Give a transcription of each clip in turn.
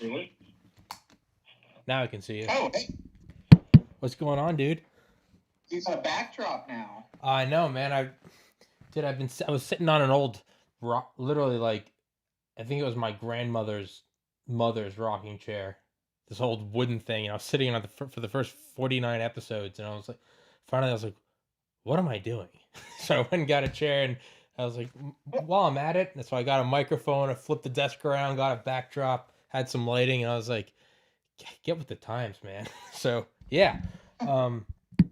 Really? Now I can see you. Oh, hey, What's going on, dude? you got a backdrop now. I know, man. I was sitting on an old rock, literally like I think it was my grandmother's mother's rocking chair. This old wooden thing, and I was sitting on for the first 49 episodes, and I was like, finally, I was like, what am I doing? So I went and got a chair, and I was like, while I'm at it, and so I got a microphone, I flipped the desk around, got a backdrop, had some lighting, and I was like, get with the times, man. So yeah, um,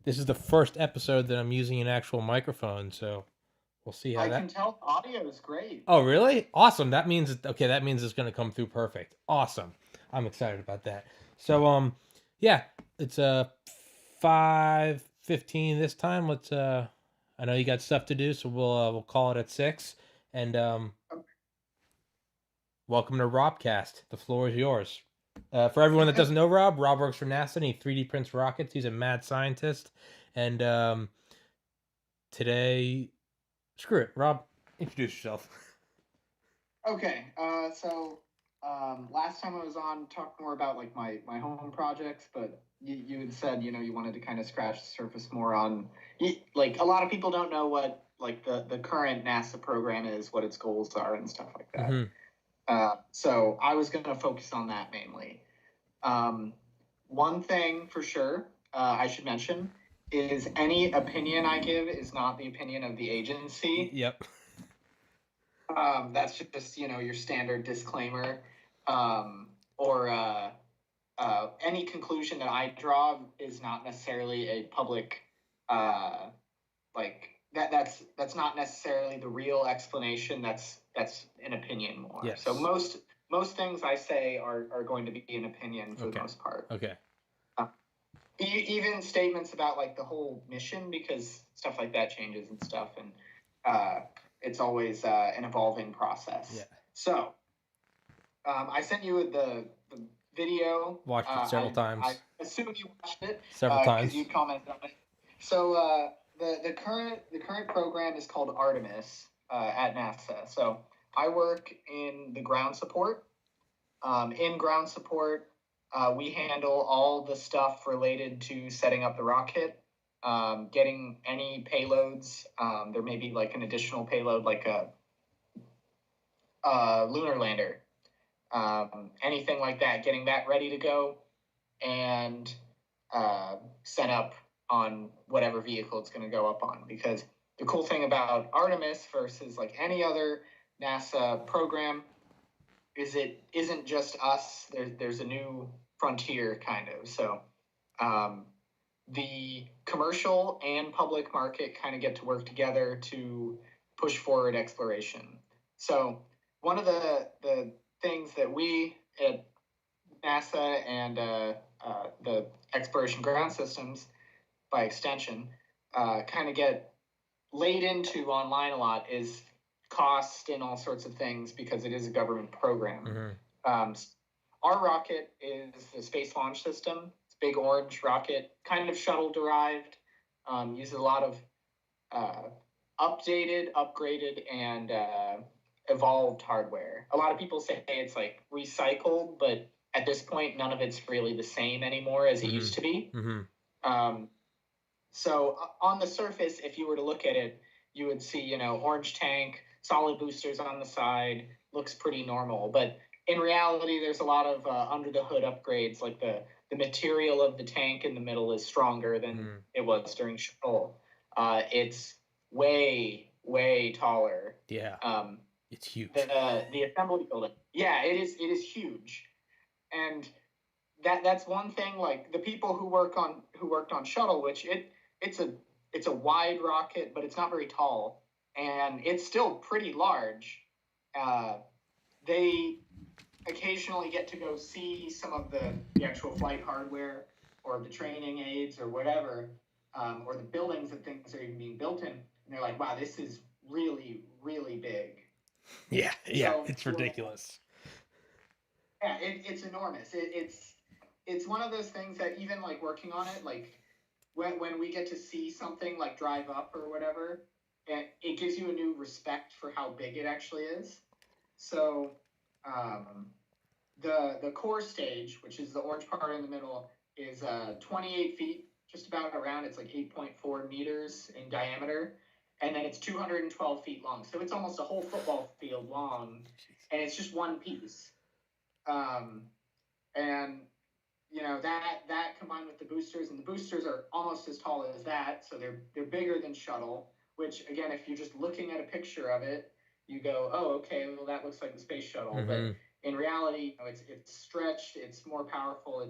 this is the first episode that I'm using an actual microphone, so we'll see how I that. can tell the audio is great. Oh, really? Awesome. That means okay. That means it's gonna come through perfect. Awesome. I'm excited about that. So yeah, it's 5:15 this time. Let's I know you got stuff to do, so we'll call it at 6. And welcome to Robcast. The floor is yours. For everyone that doesn't know Rob works for NASA and he 3D prints rockets. He's a mad scientist. And today, screw it, Rob, introduce yourself. Okay, last time I was on, talked more about like my home projects, but you had said you wanted to kind of scratch the surface more on like a lot of people don't know what like the current NASA program is, what its goals are, and stuff like that. Mm-hmm. So I was going to focus on that mainly. One thing for sure I should mention is any opinion I give is not the opinion of the agency. Yep. That's just your standard disclaimer, or any conclusion that I draw is not necessarily a public like that's not necessarily the real explanation. That's an opinion more. Yes. So most things I say are going to be an opinion for the most part. Okay. Even statements about like the whole mission, because stuff like that changes and stuff, and it's always an evolving process. Yeah. So I sent you the video. Watched it several times. I assume you watched it several times because you commented on it. So the current program is called Artemis at NASA. So I work in the ground support. In ground support, we handle all the stuff related to setting up the rocket, getting any payloads. There may be like an additional payload, like a lunar lander, anything like that, getting that ready to go and set up on whatever vehicle it's going to go up on. Because the cool thing about Artemis versus like any other NASA program is it isn't just us. There's a new frontier kind of. So the commercial and public market kind of get to work together to push forward exploration. So one of the things that we at NASA and the exploration ground systems, by extension, kind of get laid into online a lot is cost and all sorts of things, because it is a government program. Mm-hmm. Our rocket is the Space Launch System. It's a big orange rocket, kind of shuttle derived, uses a lot of updated, upgraded, and evolved hardware. A lot of people say it's like recycled, but at this point, none of it's really the same anymore as it used to be. Mm-hmm. So on the surface, if you were to look at it, you would see, orange tank, solid boosters on the side, looks pretty normal. But in reality, there's a lot of under the hood upgrades, like the material of the tank in the middle is stronger than it was during shuttle. It's way, way taller. Yeah. It's huge. The assembly building. Yeah, it is huge. And that's one thing, like the people who worked on shuttle, which it's a wide rocket, but it's not very tall, and it's still pretty large. They occasionally get to go see some of the actual flight hardware or the training aids or whatever, or the buildings that things are even being built in, and they're like, wow, this is really, really big. Yeah, so, it's ridiculous. Yeah, it's enormous. It's one of those things that even like working on it, like when we get to see something like drive up or whatever, it gives you a new respect for how big it actually is. So The core stage, which is the orange part in the middle, is 28 feet, just about around. It's like 8.4 meters in diameter, and then it's 212 feet long. So it's almost a whole football field long, and it's just one piece. And you know that combined with the boosters, and the boosters are almost as tall as that, so they're bigger than shuttle. Which again, if you're just looking at a picture of it, you go, oh, okay, well that looks like the space shuttle. Mm-hmm. But in reality, you know, it's stretched, it's more powerful,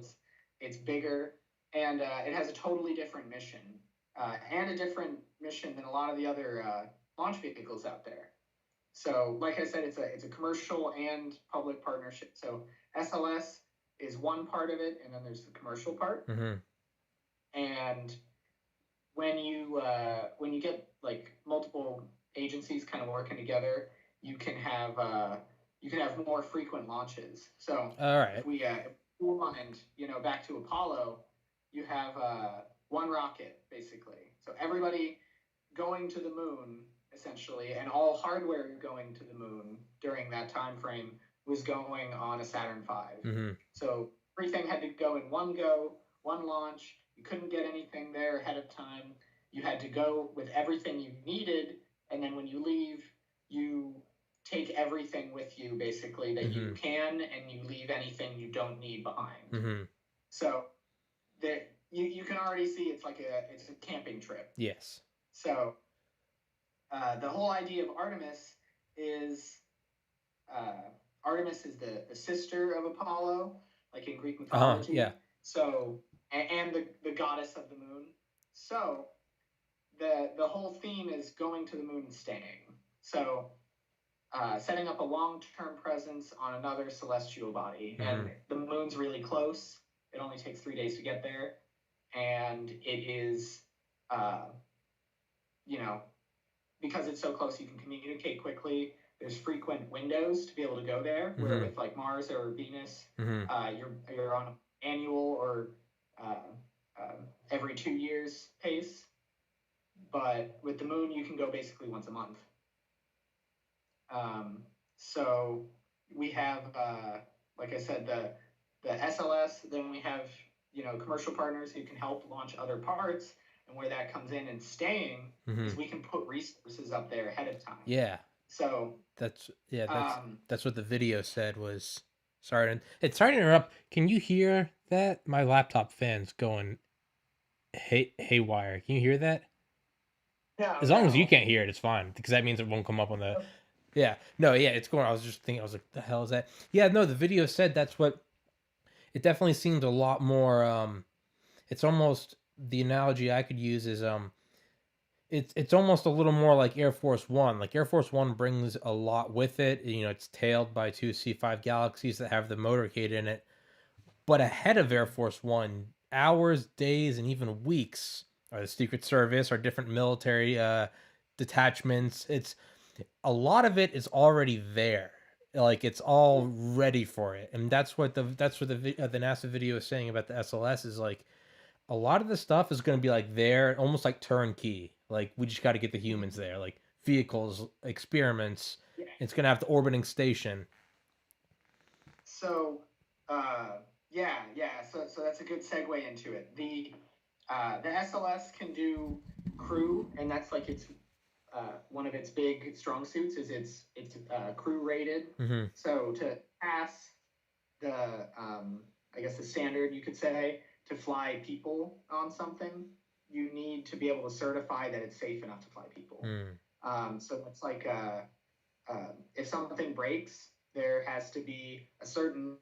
it's bigger, and it has a totally different mission, and a different mission than a lot of the other launch vehicles out there. So, like I said, it's a commercial and public partnership. So SLS is one part of it, and then there's the commercial part. Mm-hmm. And when you get like multiple agencies kind of working together, you can have more frequent launches. So all right, if we wind, you know, back to Apollo, you have one rocket basically. So everybody going to the moon essentially, and all hardware going to the moon during that time frame was going on a Saturn V. Mm-hmm. So everything had to go in one go, one launch. You couldn't get anything there ahead of time. You had to go with everything you needed, and then when you leave, you take everything with you basically that Mm-hmm. you can, and you leave anything you don't need behind. Mm-hmm. So that you can already see it's a camping trip. Yes. So the whole idea of Artemis is the sister of Apollo, like in Greek mythology. Yeah. So and the goddess of the moon. So the whole theme is going to the moon and staying. So setting up a long-term presence on another celestial body, Mm-hmm. and the moon's really close. It only takes 3 days to get there, and it is, you know, because it's so close, you can communicate quickly. There's frequent windows to be able to go there, where Mm-hmm. with like Mars or Venus, Mm-hmm. You're on an annual or every 2 years pace. But with the moon, you can go basically once a month. So we have, like I said, the SLS. Then we have, you know, commercial partners who can help launch other parts. And where that comes in and staying Mm-hmm. is we can put resources up there ahead of time. Yeah. So that's what the video said was. Sorry to interrupt. Can you hear that? My laptop fan's going haywire. Can you hear that? No, As long as you can't hear it, it's fine, because that means it won't come up on the. Yeah. No. Yeah. It's going. I was just thinking. I was like, "The hell is that?" Yeah. No. The video said that's what. It definitely seemed a lot more. It's almost, the analogy I could use is It's almost a little more like Air Force One. Like Air Force One brings a lot with it. You know, it's tailed by 2 C5 Galaxies that have the motorcade in it. But ahead of Air Force One, hours, days, and even weeks are the Secret Service or different military detachments. It's a lot of it is already there. Like it's all ready for it, and that's what the NASA video is saying about the SLS is like. A lot of the stuff is going to be like there, almost like turnkey. Like we just got to get the humans there, like vehicles, experiments. Yeah. It's going to have the orbiting station. So, yeah. So that's a good segue into it. The SLS can do crew, and that's like its one of its big strong suits is it's crew rated. Mm-hmm. So to pass the I guess the standard, you could say, to fly people on something, you need to be able to certify that it's safe enough to fly people. So it's like if something breaks, there has to be a certain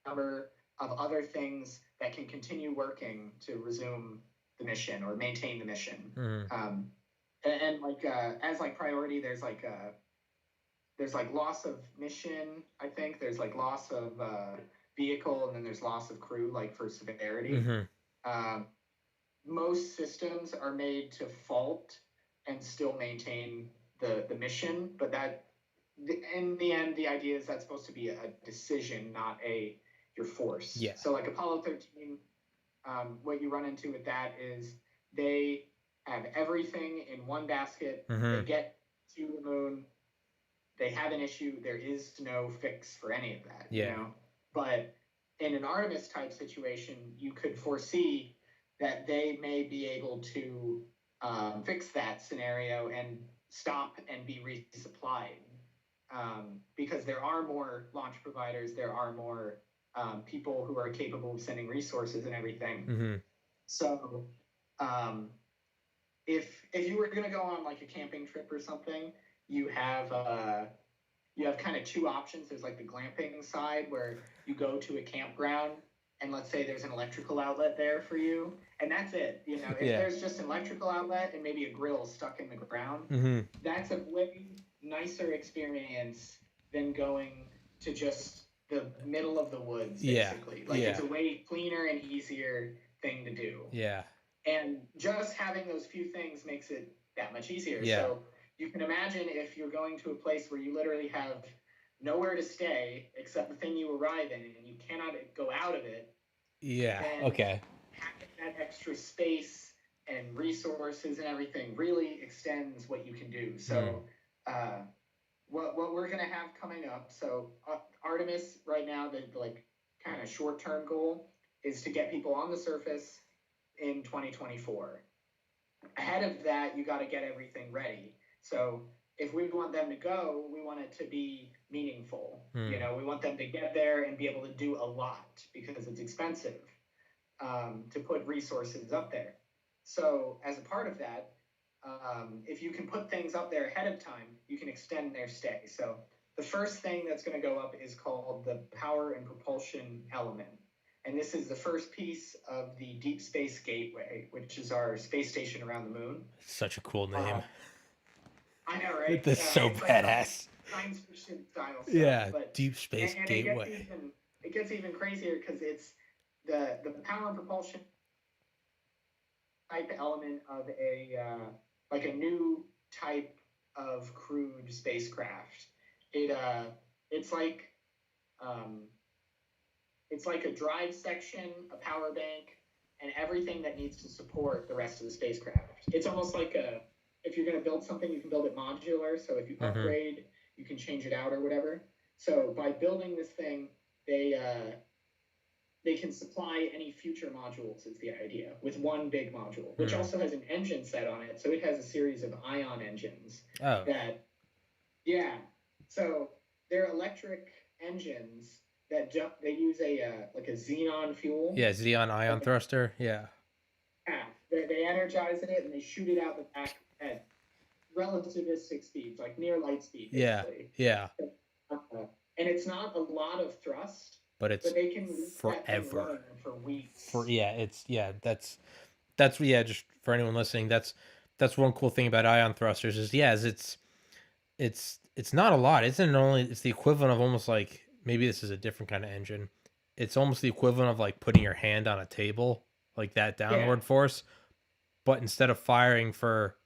number of other things that can continue working to resume the mission or maintain the mission. And like as like priority, there's like loss of mission. I think there's like loss of vehicle, and then there's loss of crew, like for severity. Most systems are made to fault and still maintain the mission, but that in the end, the idea is that's supposed to be a decision, not your force. Yeah. So like Apollo 13, what you run into with that is they have everything in one basket. They get to the moon. they have an issue, there is no fix for any of that, Yeah. you know? But in an Artemis type situation, you could foresee that they may be able to fix that scenario and stop and be resupplied. Because there are more launch providers, there are more people who are capable of sending resources and everything. Mm-hmm. So if you were going to go on like a camping trip or something, you have kind of two options. There's like the glamping side where you go to a campground and let's say there's an electrical outlet there for you, and that's it. You know, if there's just an electrical outlet and maybe a grill stuck in the ground, that's a way nicer experience than going to just the middle of the woods, basically. It's a way cleaner and easier thing to do. Yeah. And just having those few things makes it that much easier. Yeah. So you can imagine if you're going to a place where you literally have nowhere to stay except the thing you arrive in and you cannot go out of it. Yeah. Okay. Having that extra space and resources and everything really extends what you can do. So what we're going to have coming up, so Artemis right now, the like kind of short-term goal is to get people on the surface in 2024. Ahead of that, you got to get everything ready. So if we want them to go, we want it to be meaningful. You know, we want them to get there and be able to do a lot because it's expensive to put resources up there. So as a part of that, if you can put things up there ahead of time, you can extend their stay. So the first thing that's going to go up is called the power and propulsion element. And this is the first piece of the Deep Space Gateway, which is our space station around the moon. Such a cool name. I know, right? That's so badass. Like science fiction style stuff. Yeah, but, Deep Space Gateway. It gets even crazier because it's the power and propulsion type element of a new type of crewed spacecraft. It's like a drive section, a power bank, and everything that needs to support the rest of the spacecraft. It's almost like if you're going to build something, you can build it modular. So if you upgrade, you can change it out or whatever. So by building this thing, they can supply any future modules is the idea with one big module, which also has an engine set on it. So it has a series of ion engines. Oh. So they're electric engines that they use a xenon fuel. Yeah, xenon ion thruster. Yeah. Yeah, they energize it and they shoot it out the back at relativistic speeds, like near light speed. Basically. Yeah. And it's not a lot of thrust, but they can forever for weeks. That's just for anyone listening. That's one cool thing about ion thrusters is it's not a lot. It's the equivalent of almost like, maybe this is a different kind of engine. It's almost the equivalent of like putting your hand on a table, like that downward force. But instead of firing for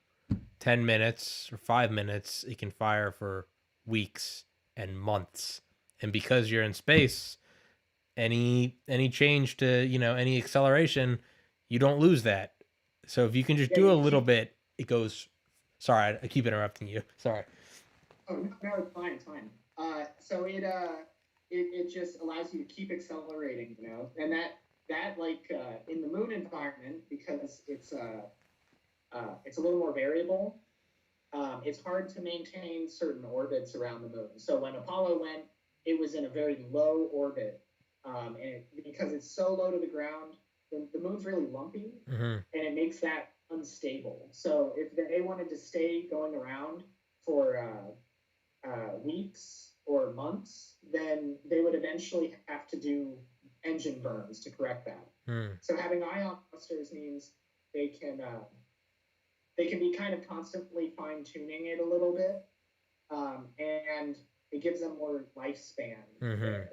10 minutes or 5 minutes, it can fire for weeks and months. And because you're in space, any change to, any acceleration, you don't lose that. So if you can just do a little bit, it goes. Sorry, I keep interrupting you. Sorry. Oh no, it's fine. It's fine. So it just allows you to keep accelerating, and that like in the moon environment, because it's a little more variable. It's hard to maintain certain orbits around the moon. So when Apollo went, it was in a very low orbit, and because it's so low to the ground, the moon's really lumpy, and it makes that unstable. So if they wanted to stay going around for weeks or months, then they would eventually have to do engine burns to correct that. So having ion thrusters means they can be kind of constantly fine-tuning it a little bit, and it gives them more lifespan there.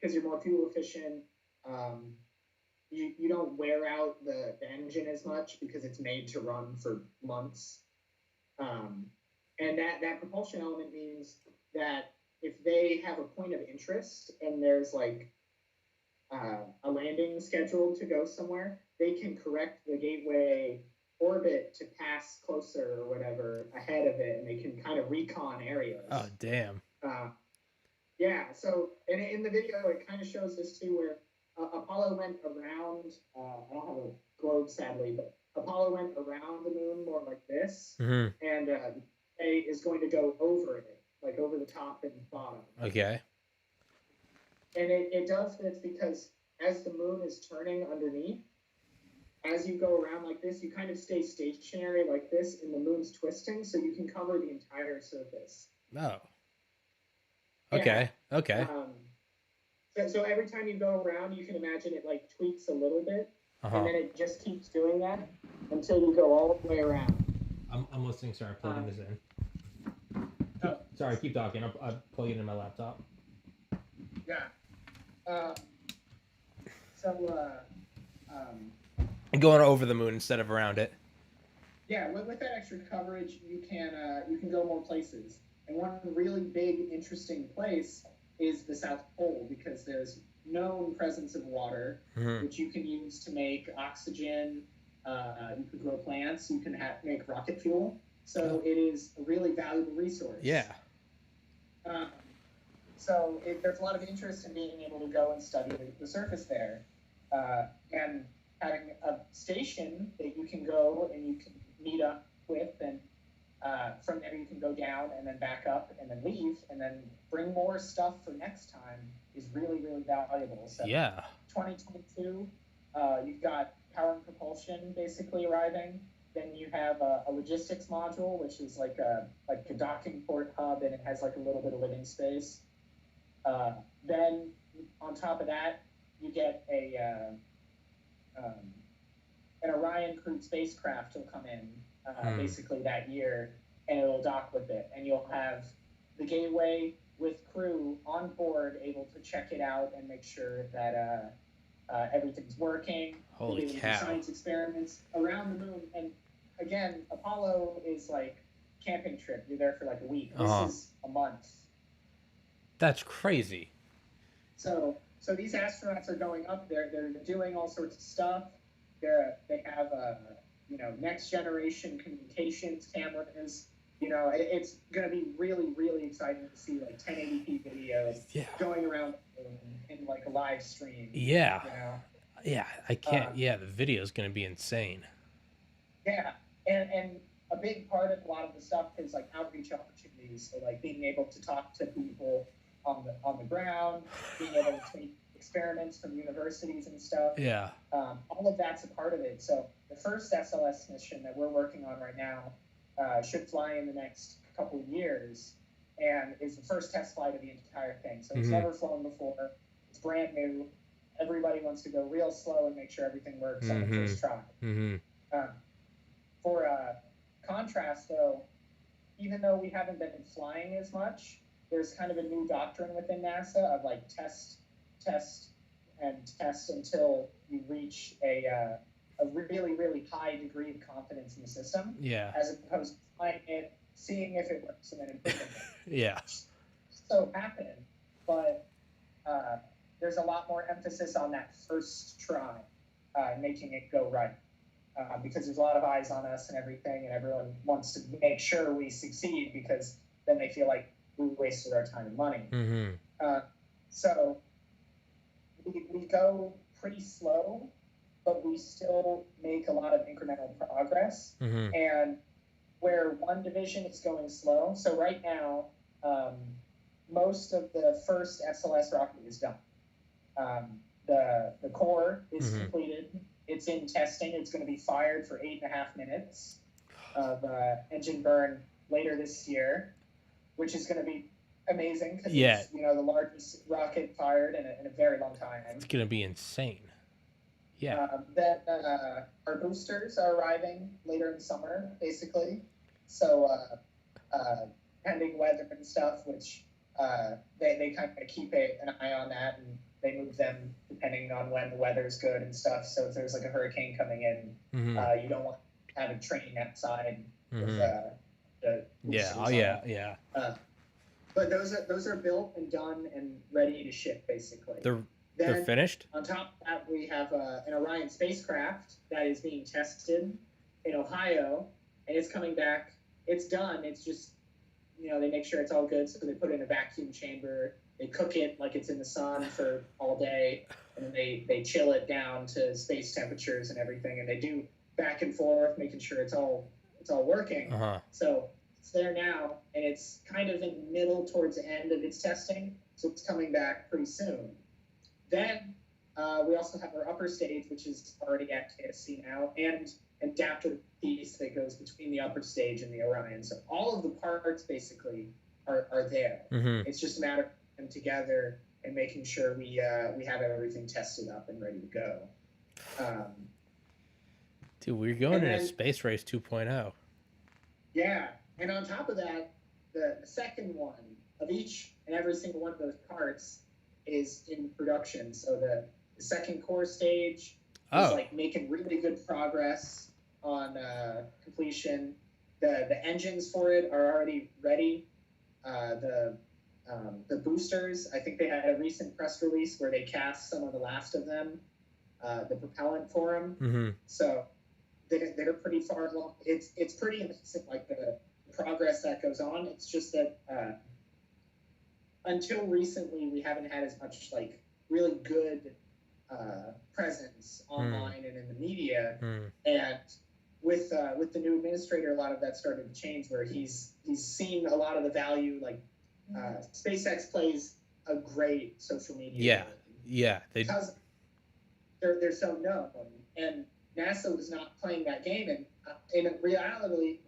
Because you're more fuel efficient. You don't wear out the engine as much because it's made to run for months. And that propulsion element means that if they have a point of interest and there's like a landing scheduled to go somewhere, they can correct the gateway orbit to pass closer or whatever ahead of it, and they can kind of recon areas. Oh, damn. Yeah, so in the video, it kind of shows this too, where Apollo went around, I don't have a globe sadly, but Apollo went around the moon more like this, Mm-hmm. and A is going to go over it, like over the top and bottom. Okay. And it does this because as the moon is turning underneath, as you go around like this, you kind of stay stationary like this, and the moon's twisting, so you can cover the entire surface. Oh. Okay. Yeah. Okay. So every time you go around, you can imagine it like tweaks a little bit, Uh-huh. and then it just keeps doing that until you go all the way around. I'm listening. Sorry, plugging this in. Oh. Sorry, keep talking. I'll plug it in my laptop. Yeah. Going over the moon instead of around it. Yeah, with that extra coverage, you can go more places. And one really big, interesting place is the South Pole, because there's known presence of water, which you can use to make oxygen. You can grow plants. You can make rocket fuel. So it is a really valuable resource. Yeah. So there's a lot of interest in being able to go and study the surface there, and having a station that you can go and you can meet up with, and from there you can go down and then back up and then leave and then bring more stuff for next time is really, really valuable. So yeah. 2022, you've got power and propulsion basically arriving. Then you have a logistics module, which is like a docking port hub, and it has like a little bit of living space. Then on top of that, you get an Orion crewed spacecraft will come in basically that year, and it'll dock with it, and you'll have the gateway with crew on board able to check it out and make sure that everything's working. Holy cow. Science experiments around the moon. And again, Apollo is like camping trip. You're there for like a week. This is a month. That's crazy. So these astronauts are going up there. They're doing all sorts of stuff. They have next generation communications cameras. It's going to be really, really exciting to see like 1080p videos going around in like a live stream. Yeah. Yeah, I can't. The video is going to be insane. Yeah, and a big part of a lot of the stuff is like outreach opportunities. So like being able to talk to people on the ground, being able to take experiments from universities and stuff. Yeah. All of that's a part of it. So the first SLS mission that we're working on right now should fly in the next couple of years, and is the first test flight of the entire thing. So it's never flown before. It's brand new. Everybody wants to go real slow and make sure everything works on the first try. For contrast, though, even though we haven't been flying as much, there's kind of a new doctrine within NASA of like test until you reach a really, really high degree of confidence in the system. Yeah. As opposed to flying it, seeing if it works, and then improving it. Yeah. So happen, but there's a lot more emphasis on that first try, making it go right. Because there's a lot of eyes on us and everything, and everyone wants to make sure we succeed, because then they feel like we wasted our time and money. So we go pretty slow, but we still make a lot of incremental progress. And where one division is going slow, so right now, most of the first SLS rocket is done. The core is completed. It's in testing. It's going to be fired for 8.5 minutes of engine burn later this year, which is going to be amazing, because it's the largest rocket fired in a very long time. It's going to be insane. Yeah. Then our boosters are arriving later in summer, basically. So pending weather and stuff, which they kind of keep an eye on that, and they move them depending on when the weather's good and stuff. So if there's like a hurricane coming in, you don't want to have it training outside with the boosters on. But those are built and done and ready to ship, basically. They're finished? On top of that, we have an Orion spacecraft that is being tested. in Ohio, and it's coming back. It's done. It's just, they make sure it's all good. So they put it in a vacuum chamber. They cook it like it's in the sun for all day, and then they chill it down to space temperatures and everything. And they do back and forth, making sure it's all working. Uh-huh. So it's there now, and it's kind of in the middle towards the end of its testing. So it's coming back pretty soon. Then we also have our upper stage, which is already at KSC now, and an adapter piece that goes between the upper stage and the Orion. So all of the parts basically are there. Mm-hmm. It's just a matter of them together and making sure we have everything tested up and ready to go. Dude, we're going in a space race 2.0. Yeah, and on top of that, the second one of each and every single one of those parts is in production. So the second core stage is like making really good progress on completion. The engines for it are already ready. The boosters, I think they had a recent press release where they cast some of the last of them, the propellant for them. Mm-hmm. So they're pretty far along. It's pretty amazing, like the progress that goes on. It's just that until recently, we haven't had as much like really good presence online and in the media. And with the new administrator, a lot of that started to change, where he's seen a lot of the value. Like SpaceX plays a great social media game. Because they're so known, and NASA was not playing that game. And in reality,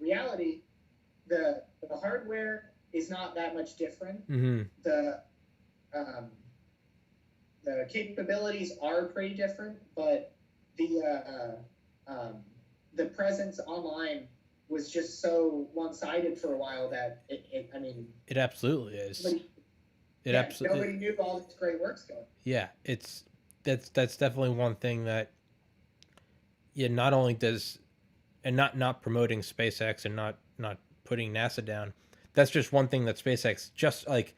the hardware is not that much different. Mm-hmm. The capabilities are pretty different, but the presence online was just so one-sided for a while that it absolutely is. Nobody knew all this great work's going. Yeah, that's definitely one thing that not only does, and not promoting SpaceX and not putting NASA down. That's just one thing that SpaceX just like,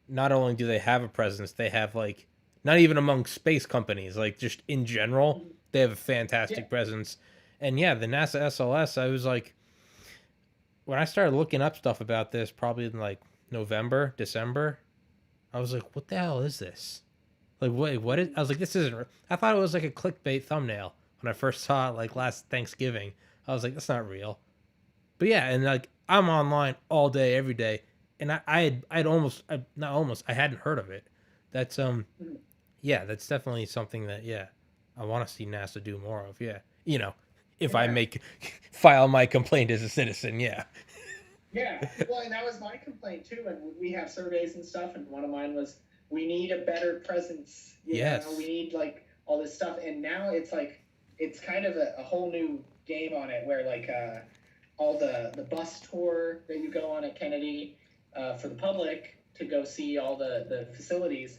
not only do they have a presence, they have like, not even among space companies, like just in general, they have a fantastic presence. And the NASA SLS, I was like, when I started looking up stuff about this, probably in like November, December, I was like, what the hell is this? Like, wait, what is, I was like, this isn't, I thought it was like a clickbait thumbnail when I first saw it like last Thanksgiving. I was like, that's not real. But and like, I'm online all day, every day, and I hadn't heard of it. That's that's definitely something that I want to see NASA do more of. If I file my complaint as a citizen. Yeah, well, and that was my complaint too. And we have surveys and stuff, and one of mine was, we need a better presence. You know, we need like all this stuff, and now it's like, it's kind of a whole new game on it, where like all the bus tour that you go on at Kennedy for the public to go see all the facilities,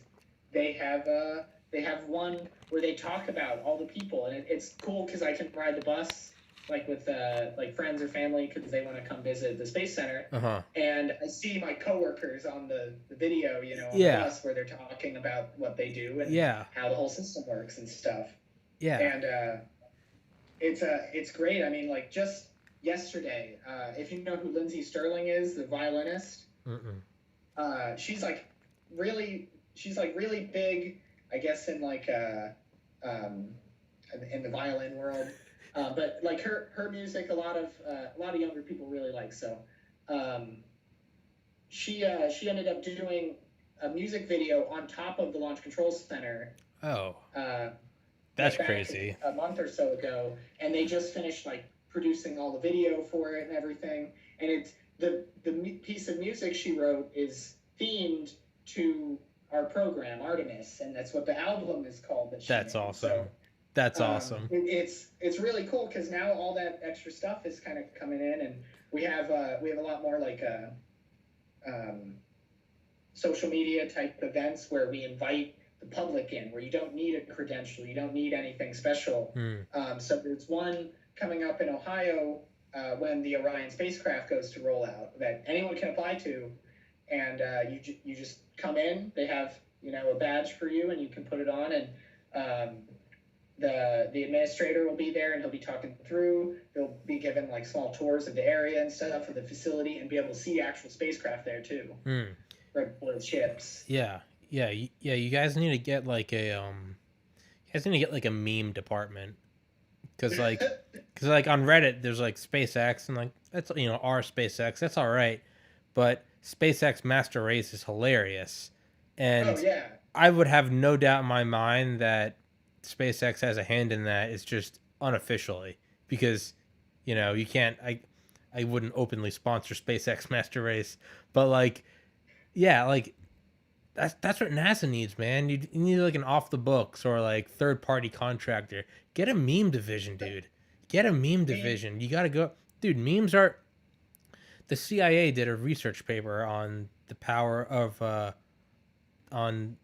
they have one where they talk about all the people, and it's cool because I can ride the bus like with like friends or family because they want to come visit the Space Center. And I see my coworkers on the video, on the bus, where they're talking about what they do and how the whole system works and stuff. And it's great. I mean, like just yesterday, if you know who Lindsay Sterling is, the violinist, she's like really big, I guess, in like in the violin world. But like her music, a lot of younger people really like. So she ended up doing a music video on top of the Launch Control Center. That's crazy. A month or so ago, and they just finished like producing all the video for it and everything. And it's the piece of music she wrote is themed to our program, Artemis, and that's what the album is called. That's awesome. So, that's awesome. It's really cool because now all that extra stuff is kind of coming in, and we have a lot more like social media type events where we invite the public in, where you don't need a credential, you don't need anything special. So there's one coming up in Ohio when the Orion spacecraft goes to roll out that anyone can apply to, and you just come in. They have a badge for you, and you can put it on, and the administrator will be there, and he'll be talking through. They'll be given like small tours of the area and stuff of the facility, and be able to see actual spacecraft there too, right before the ships. Yeah. You guys need to get like a meme department, because like on Reddit there's like SpaceX, and like that's, you know, our SpaceX, that's all right, but SpaceX Master Race is hilarious, and I would have no doubt in my mind that SpaceX has a hand in that. It's just unofficially, because, you know, you can't. I wouldn't openly sponsor SpaceX Master Race, but like, yeah, like that's what NASA needs, man. You need like an off the books or like third party contractor. Get a meme division, dude. Get a meme division. You gotta go, dude. Memes are. The CIA did a research paper on the power of on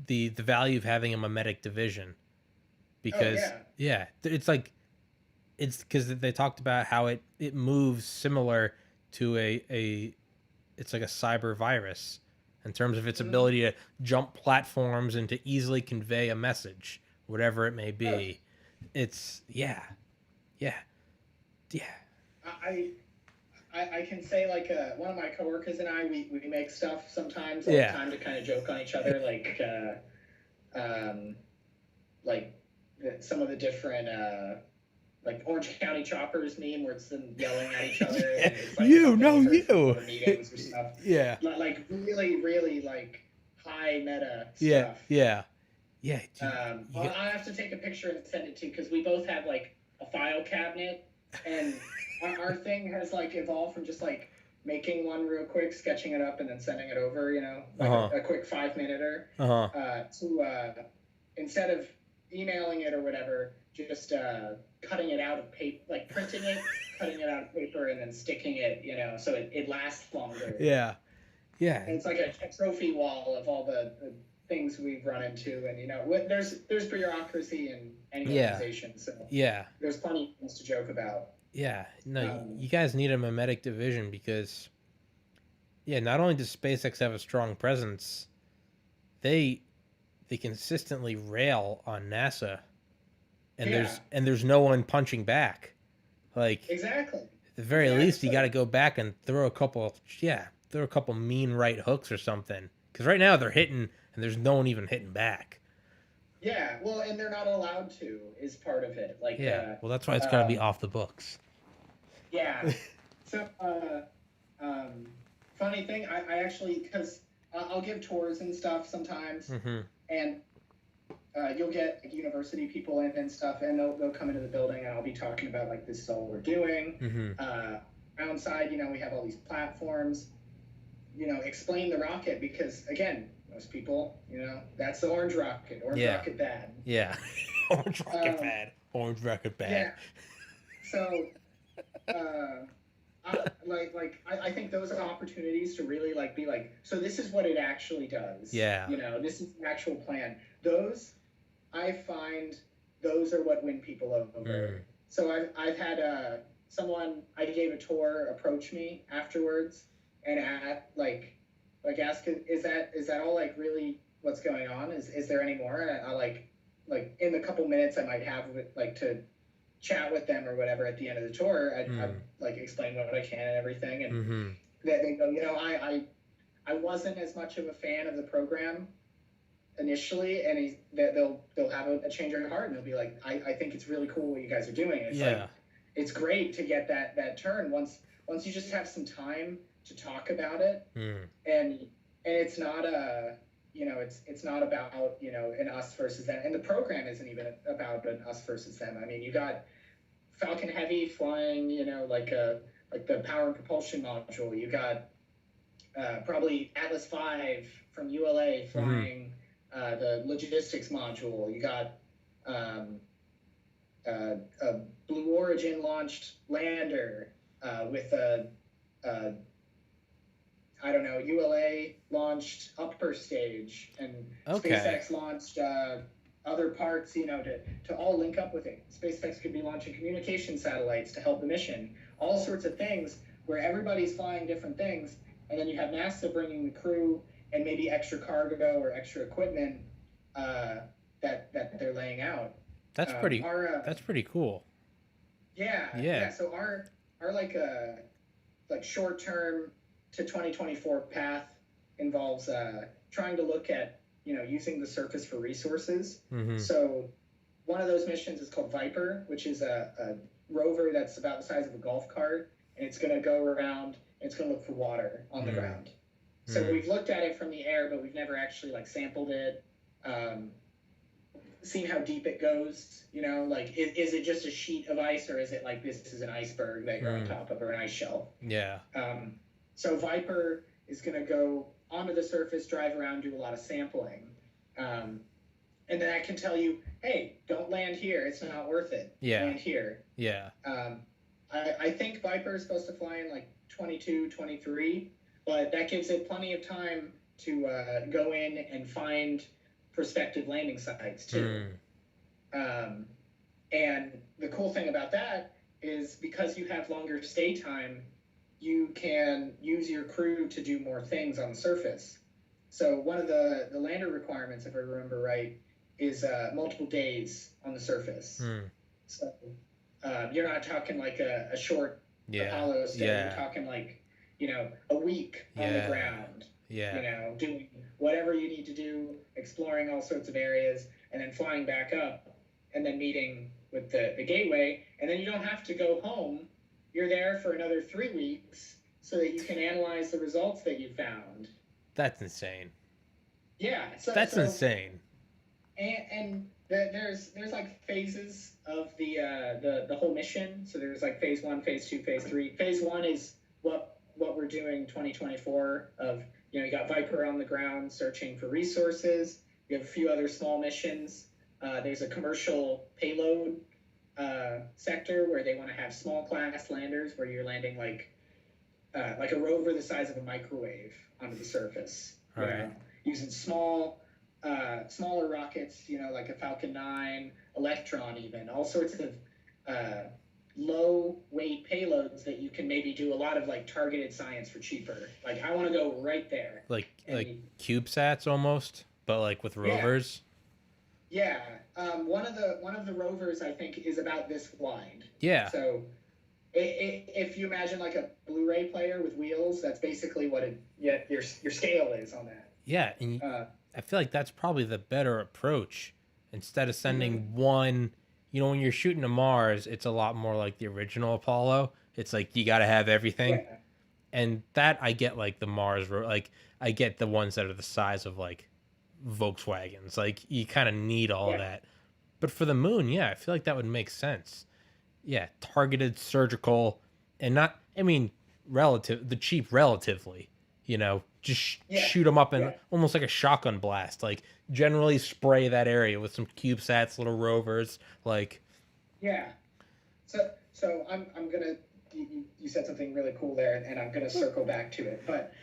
the value of having a memetic division, because it's like, it's because they talked about how it moves similar to it's like a cyber virus in terms of its ability to jump platforms and to easily convey a message, whatever it may be. It's yeah. I can say, like, one of my coworkers and I, we make stuff sometimes all the time to kind of joke on each other, like some of the different like Orange County Choppers meme, where it's them yelling at each other. And it's like you. Meetings or stuff. Yeah. Like really, really like high meta stuff. Yeah. I'll have to take a picture and send it to you, because we both have like a file cabinet, and our thing has like evolved from just like making one real quick, sketching it up, and then sending it over, you know, like a quick 5-minuter, to instead of emailing it or whatever, just cutting it out of paper, like printing it, cutting it out of paper, and then sticking it, you know, so it lasts longer. Yeah. And it's like a trophy wall of all the things we've run into, and, you know, there's bureaucracy in any organization, so there's plenty of things to joke about. Yeah, no, you guys need a memetic division, because, not only does SpaceX have a strong presence, they consistently rail on NASA, and there's no one punching back. Like, exactly. At the very least, you got to go back and throw a couple mean right hooks or something, because right now they're hitting, and there's no one even hitting back. Yeah, well, and they're not allowed to, is part of it. Like, well, that's why it's got to be off the books. Yeah. So, funny thing, I actually, because I'll give tours and stuff sometimes, and you'll get like, university people in and stuff, and they'll come into the building, and I'll be talking about, like, this is all we're doing. Outside, you know, we have all these platforms, you know, explain the rocket, because, again, most people, you know, that's the orange rocket. Rocket bad. Yeah. Orange rocket bad. Orange rocket bad. Yeah. So, I think those are opportunities to really, like, be like, so this is what it actually does. Yeah. You know, this is the actual plan. Those, I find, those are what win people over. So I've had someone I gave a tour approach me afterwards and ask, is that all, like, really what's going on? Is there any more? And I like in the couple minutes I might have, like, to chat with them or whatever at the end of the tour, I'd like explain what I can and everything, and they go, you know, I wasn't as much of a fan of the program initially, and they'll have a change of heart, and they'll be like, I think it's really cool what you guys are doing. It's like, it's great to get that turn once you just have some time to talk about it, and it's not you know, it's not about, you know, an us versus them, and the program isn't even about an us versus them. I mean, you got Falcon Heavy flying, you know, like the power and propulsion module. You got probably Atlas V from ULA flying the logistics module. You got a Blue Origin launched lander with a I don't know, ULA launched upper stage, and SpaceX launched other parts, you know, to all link up with it. SpaceX could be launching communication satellites to help the mission, all sorts of things where everybody's flying different things, and then you have NASA bringing the crew and maybe extra cargo or extra equipment that they're laying out. That's pretty cool. Yeah. So our like short term to 2024 path involves trying to look at using the surface for resources. Mm-hmm. So one of those missions is called Viper, which is a rover that's about the size of a golf cart, and it's going to go around and it's going to look for water on the ground. So we've looked at it from the air, but we've never actually like sampled it, seen how deep it goes. Like is it just a sheet of ice, or is it like this is an iceberg that you're on top of, or an ice shelf? Yeah. So Viper is going to go onto the surface, drive around, do a lot of sampling. And then I can tell you, hey, don't land here. It's not worth it. Yeah. Land here. Yeah. I think Viper is supposed to fly in like 22, 23, but that gives it plenty of time to go in and find prospective landing sites too. And the cool thing about that is because you have longer stay time, you can use your crew to do more things on the surface. So one of the lander requirements, if I remember right, is multiple days on the surface. So you're not talking like a short Apollo stay. You're talking like, a week on the ground. Doing whatever you need to do, exploring all sorts of areas, and then flying back up, and then meeting with the gateway. And then you don't have to go home. You're there for another 3 weeks so that you can analyze the results that you found. That's insane. Yeah. That's insane. And there's like phases of the whole mission. So there's like phase 1, phase 2, phase 3. Phase 1 is what we're doing 2024 of, you got Viper on the ground searching for resources. You have a few other small missions. There's a commercial payload sector where they want to have small class landers where you're landing like a rover the size of a microwave onto the surface. Right. Using smaller rockets, like a Falcon 9, Electron even, all sorts of low weight payloads that you can maybe do a lot of like targeted science for cheaper. Like I want to go right there. Like CubeSats almost, but like with rovers. Yeah. One of the rovers I think is about this wide. Yeah. So if you imagine like a Blu-ray player with wheels, that's basically what your scale is on that. Yeah, and I feel like that's probably the better approach. Instead of sending one, when you're shooting to Mars, it's a lot more like the original Apollo. It's like you got to have everything. Yeah. And that I get like the Mars, like I get the ones that are the size of like Volkswagens. Like you kind of need all of that. But for the moon, I feel like that would make sense. Yeah, targeted, surgical, and not, the cheap relatively, just shoot them up in almost like a shotgun blast. Like generally spray that area with some CubeSats, little rovers, like. Yeah. So I'm gonna, you said something really cool there, and I'm gonna circle back to it. But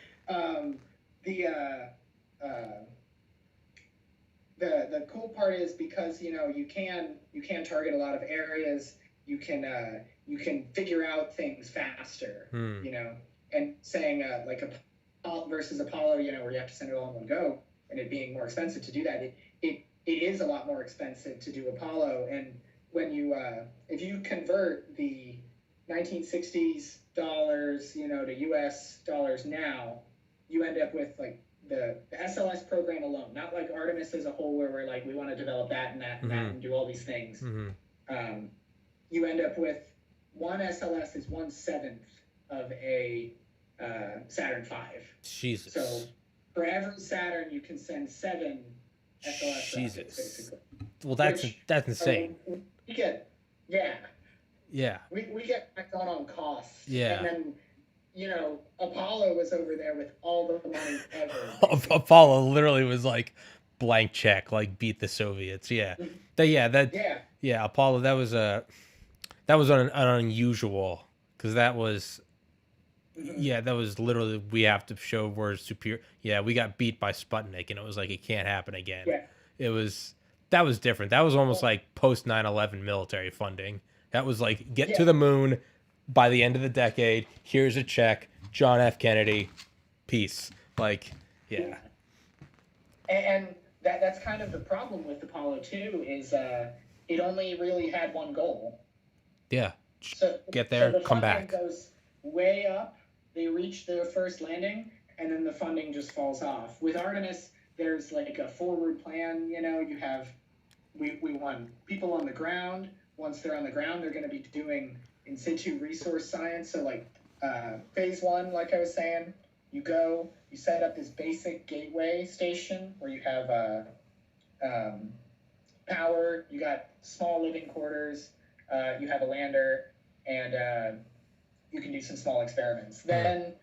the cool part is because you can target a lot of areas. You can figure out things faster. And saying like a versus Apollo, where you have to send it all in one go, and it being more expensive to do that, it is a lot more expensive to do Apollo. And when you if you convert the 1960s dollars, to US dollars now, you end up with like the SLS program alone, not like Artemis as a whole, where we're like we want to develop that and that and that and do all these things. You end up with one SLS is 1/7 of a Saturn V. Jesus. So for every Saturn, you can send 7 SLS Jesus. rockets, basically. Well, that's insane. We get, we get back on costs. Yeah. And then, Apollo was over there with all the money ever. Apollo literally was like blank check, like beat the Soviets. Yeah. Apollo, that was an unusual, because that was. Yeah, that was literally, we have to show we're superior. Yeah, we got beat by Sputnik, and it was like, it can't happen again. Yeah. That was different. That was almost like post 9/11 military funding. That was like, get to the moon by the end of the decade. Here's a check. John F. Kennedy. Peace. Like, yeah. And that's kind of the problem with Apollo 2 is it only really had one goal. Yeah. So get there, so the come funding back. goes way up. They reach their first landing, and then the funding just falls off. With Artemis, there's like a forward plan. You have we want people on the ground. Once they're on the ground, they're going to be doing in situ resource science. So like phase one, like I was saying, you set up this basic gateway station where you have power, you got small living quarters, you have a lander, and you can do some small experiments. Then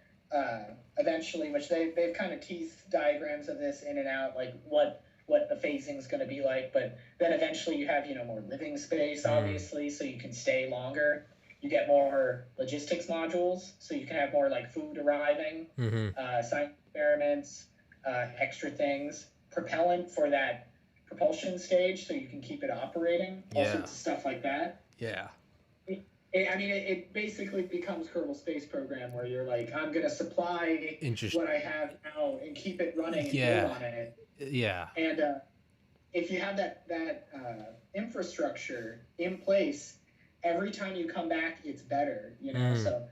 eventually, which they've kind of teased diagrams of this in and out, like what the phasing is going to be like. But then eventually you have more living space, obviously, so you can stay longer. You get more logistics modules, so you can have more like food arriving, science experiments, extra things, propellant for that propulsion stage, so you can keep it operating, all sorts of stuff like that. Yeah. It basically becomes Kerbal Space Program, where you're like, I'm going to supply what I have now and keep it running and build on it. Yeah. And if you have that infrastructure in place, every time you come back, it's better, so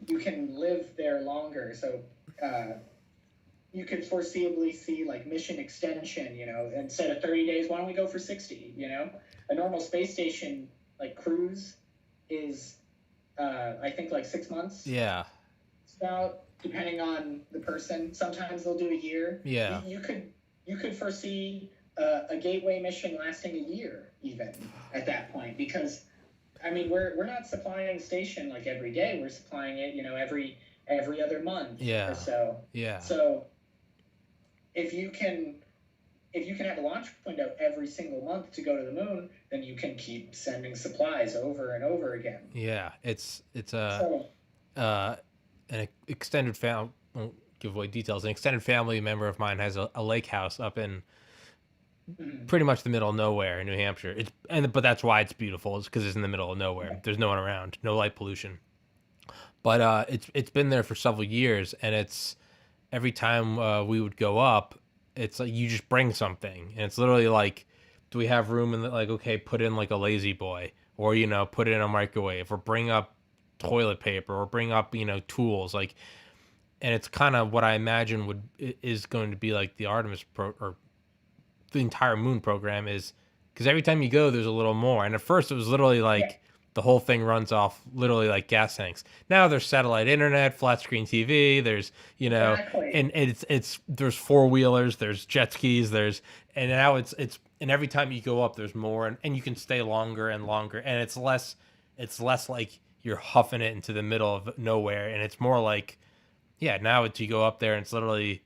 you can live there longer. So you could foreseeably see like mission extension, instead of 30 days, why don't we go for 60, A normal space station like cruise is I think like 6 months. Yeah. It's about, depending on the person. Sometimes they'll do a year. Yeah. You could foresee a gateway mission lasting a year even at that point, because we're not supplying station like every day. We're supplying it, every other month or so. Yeah. So if you can have a launch window every single month to go to the moon, then you can keep sending supplies over and over again. Yeah, it's an extended family. Won't give away details. An extended family member of mine has a lake house up in pretty much the middle of nowhere in New Hampshire. But that's why it's beautiful. It's because it's in the middle of nowhere. There's no one around, no light pollution. But it's been there for several years, and it's every time we would go up, it's like you just bring something, and it's literally like, do we have room in the, like, okay, put in like a lazy boy, or put it in a microwave, or bring up toilet paper, or bring up tools, like, and it's kind of what I imagine is going to be like the Artemis or the entire moon program is, because every time you go there's a little more, and at first it was literally like the whole thing runs off literally like gas tanks. Now there's satellite internet, flat screen TV, there's and it's there's four-wheelers, there's jet skis, and now it's and every time you go up there's more, and you can stay longer and longer, and it's less like you're huffing it into the middle of nowhere, and it's more like now it's, you go up there and it's literally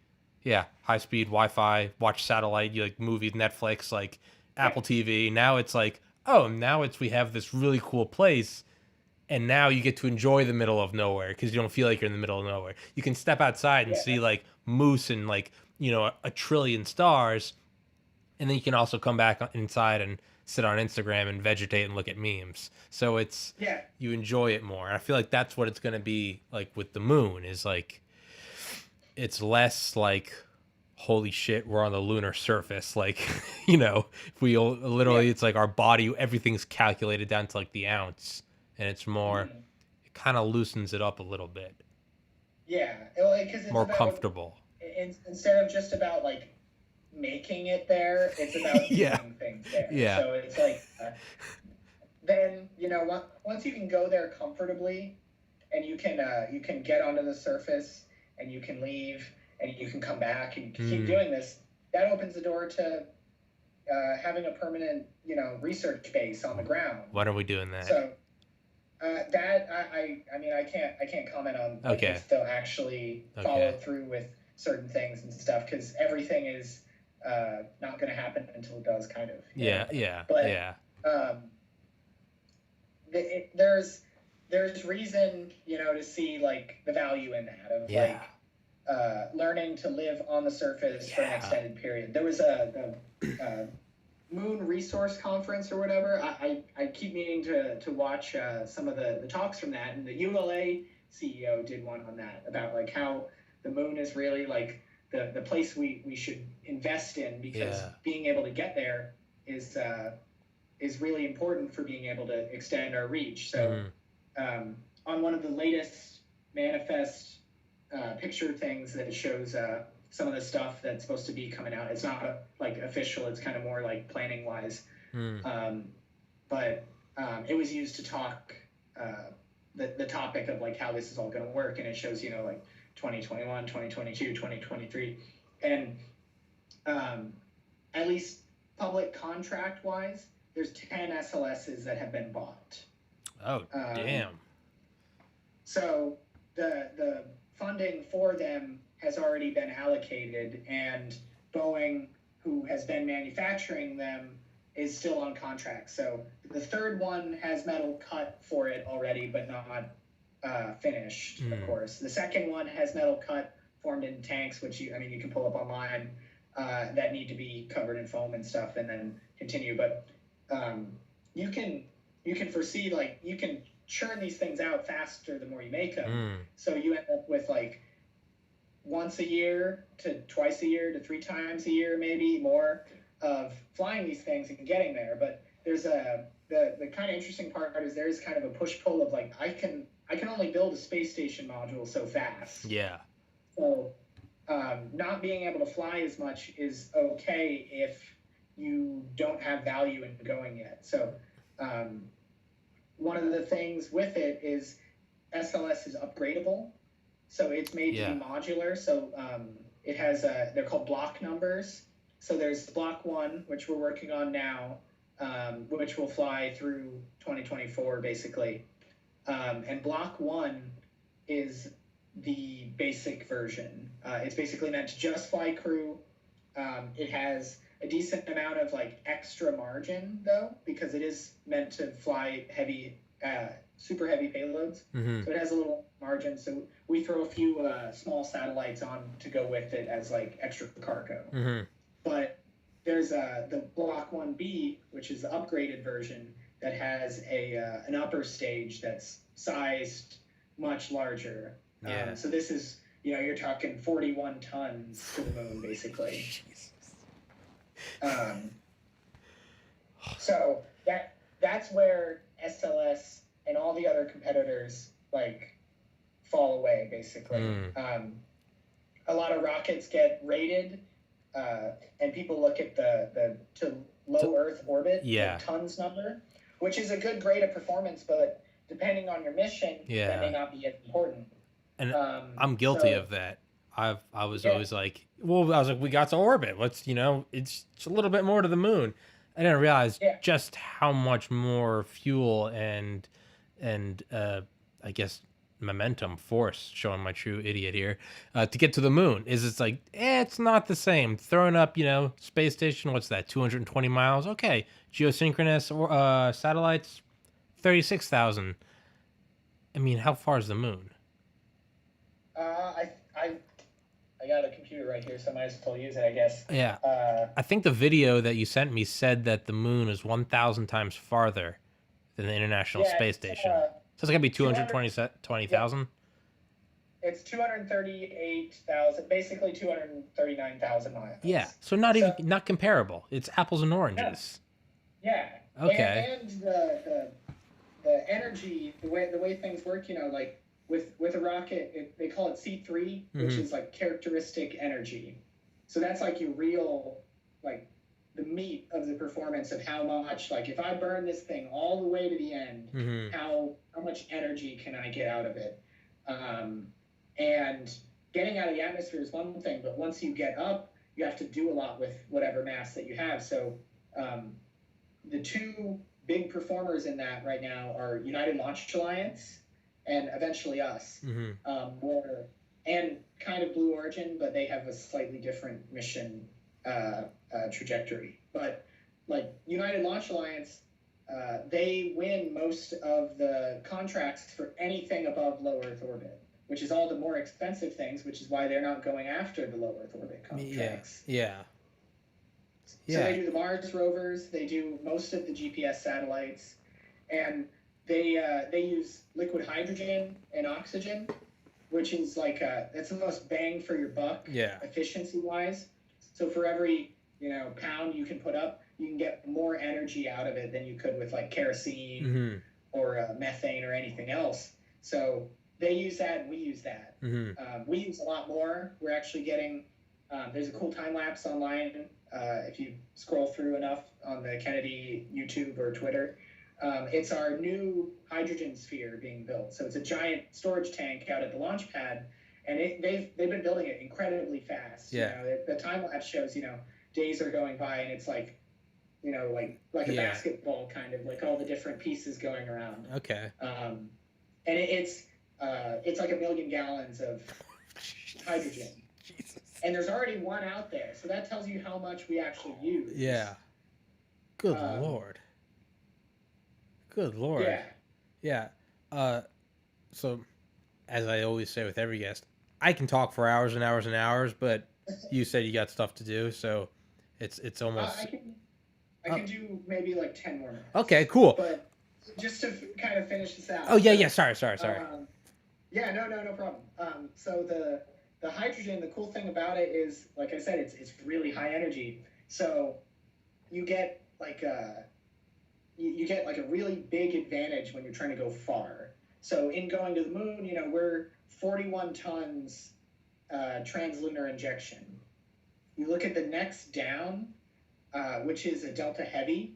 high speed Wi-Fi, watch satellite, you like movies, Netflix, like Apple TV. Now it's like, we have this really cool place, and now you get to enjoy the middle of nowhere because you don't feel like you're in the middle of nowhere. You can step outside and see like moose and like a trillion stars, and then you can also come back inside and sit on Instagram and vegetate and look at memes. So it's you enjoy it more. And I feel like that's what it's going to be like with the moon, is like it's less like, holy shit, we're on the lunar surface, like if we literally it's like our body, everything's calculated down to like the ounce, and it's more it kind of loosens it up a little bit, because it's more about, comfortable, instead of just about like making it there, it's about doing things there. So it's like then once you can go there comfortably, and you can get onto the surface, and you can leave, and you can come back and keep doing this, that opens the door to having a permanent, research base on the ground. When are we doing that? So that I can't comment on if they'll actually follow through with certain things and stuff, because everything is not going to happen until it does, kind of. But there's reason, to see like the value in that of like learning to live on the surface for an extended period. There was a Moon Resource Conference or whatever. I keep meaning to watch some of the talks from that, and the ULA CEO did one on that, about like how the moon is really like the place we should invest in, because being able to get there is is really important for being able to extend our reach. So on one of the latest manifest picture things that shows some of the stuff that's supposed to be coming out, it's not like official, it's kind of more like planning wise. But it was used to talk the topic of like how this is all going to work, and it shows, you know, like 2021, 2022, 2023, and at least public contract wise, there's 10 SLSs that have been bought. Oh, damn. So the funding for them has already been allocated, and Boeing, who has been manufacturing them, is still on contract. So the third one has metal cut for it already, but not finished, of course. The second one has metal cut formed in tanks, which you can pull up online, that need to be covered in foam and stuff, and then continue. But you can foresee, like, you can churn these things out faster the more you make them. So you end up with like once a year to twice a year to 3 times a year, maybe more, of flying these things and getting there. But there's the kind of interesting part is there's kind of a push-pull of like, I can only build a space station module so fast. Yeah. So not being able to fly as much is okay if you don't have value in going yet. So one of the things with it is SLS is upgradable. So it's made to be modular. So it has they're called block numbers. So there's block 1, which we're working on now, which will fly through 2024 basically. And block 1 is the basic version. It's basically meant to just fly crew. It has a decent amount of like extra margin though, because it is meant to fly heavy, super heavy payloads. So it has a little margin. So we throw a few small satellites on to go with it as like extra cargo. But there's the Block 1B, which is the upgraded version that has an upper stage that's sized much larger. So this is, you're talking 41 tons to the moon, basically. So that's where SLS and all the other competitors like fall away, basically. A lot of rockets get rated, and people look at the low Earth orbit, the tons number, which is a good grade of performance, but depending on your mission, that may not be as important. And I'm guilty of that. I was always like, we got to orbit. Let's, it's a little bit more to the moon. I didn't realize just how much more fuel and I guess momentum, force, showing my true idiot here, to get to the moon. It's like, it's not the same. Throwing up, space station, what's that, 220 miles? Okay. Geosynchronous or satellites, 36,000. I mean, how far is the moon? I got a computer right here, so I might as well use it, I guess. Yeah. I think the video that you sent me said that the moon is 1,000 times farther than the International Space Station. So it's going to be 220,000? It's 238,000, basically 239,000 miles. Yeah, so not comparable. It's apples and oranges. Yeah. Okay. And the energy, the way things work, like with a rocket, they call it C3, which is like characteristic energy. So that's like your real, like the meat of the performance of how much, like if I burn this thing all the way to the end, how much energy can I get out of it? And getting out of the atmosphere is one thing, but once you get up, you have to do a lot with whatever mass that you have. So the two big performers in that right now are United Launch Alliance and eventually us, and kind of Blue Origin, but they have a slightly different mission trajectory. But like United Launch Alliance, they win most of the contracts for anything above low Earth orbit, which is all the more expensive things, which is why they're not going after the low Earth orbit contracts. Yeah. So they do the Mars rovers, they do most of the GPS satellites, and they use liquid hydrogen and oxygen, which is like that's the most bang for your buck, efficiency wise. So for every pound you can put up, you can get more energy out of it than you could with like kerosene or methane or anything else. So they use that and we use that. We use a lot more. We're actually getting, there's a cool time lapse online if you scroll through enough on the Kennedy YouTube or Twitter. It's our new hydrogen sphere being built. So it's a giant storage tank out at the launch pad, and they've been building it incredibly fast. Yeah. You know, the time lapse shows, you know, days are going by and it's like, you know, like a basketball kind of, like all the different pieces going around. Okay. And it's like 1 million gallons of hydrogen. Jesus. And there's already one out there, so that tells you how much we actually use. Yeah. Good Lord. Good Lord. Yeah. Yeah. So, as I always say with every guest, I can talk for hours and hours and hours, but you said you got stuff to do, so it's almost. I can do maybe like 10 more minutes. Okay, cool. But just to kind of finish this out. Oh yeah. Sorry. Yeah, no problem. So the hydrogen, the cool thing about it is, like I said, it's really high energy. So you get like a really big advantage when you're trying to go far. So in going to the moon, you know, we're 41 tons translunar injection. You look at the next down, which is a Delta Heavy,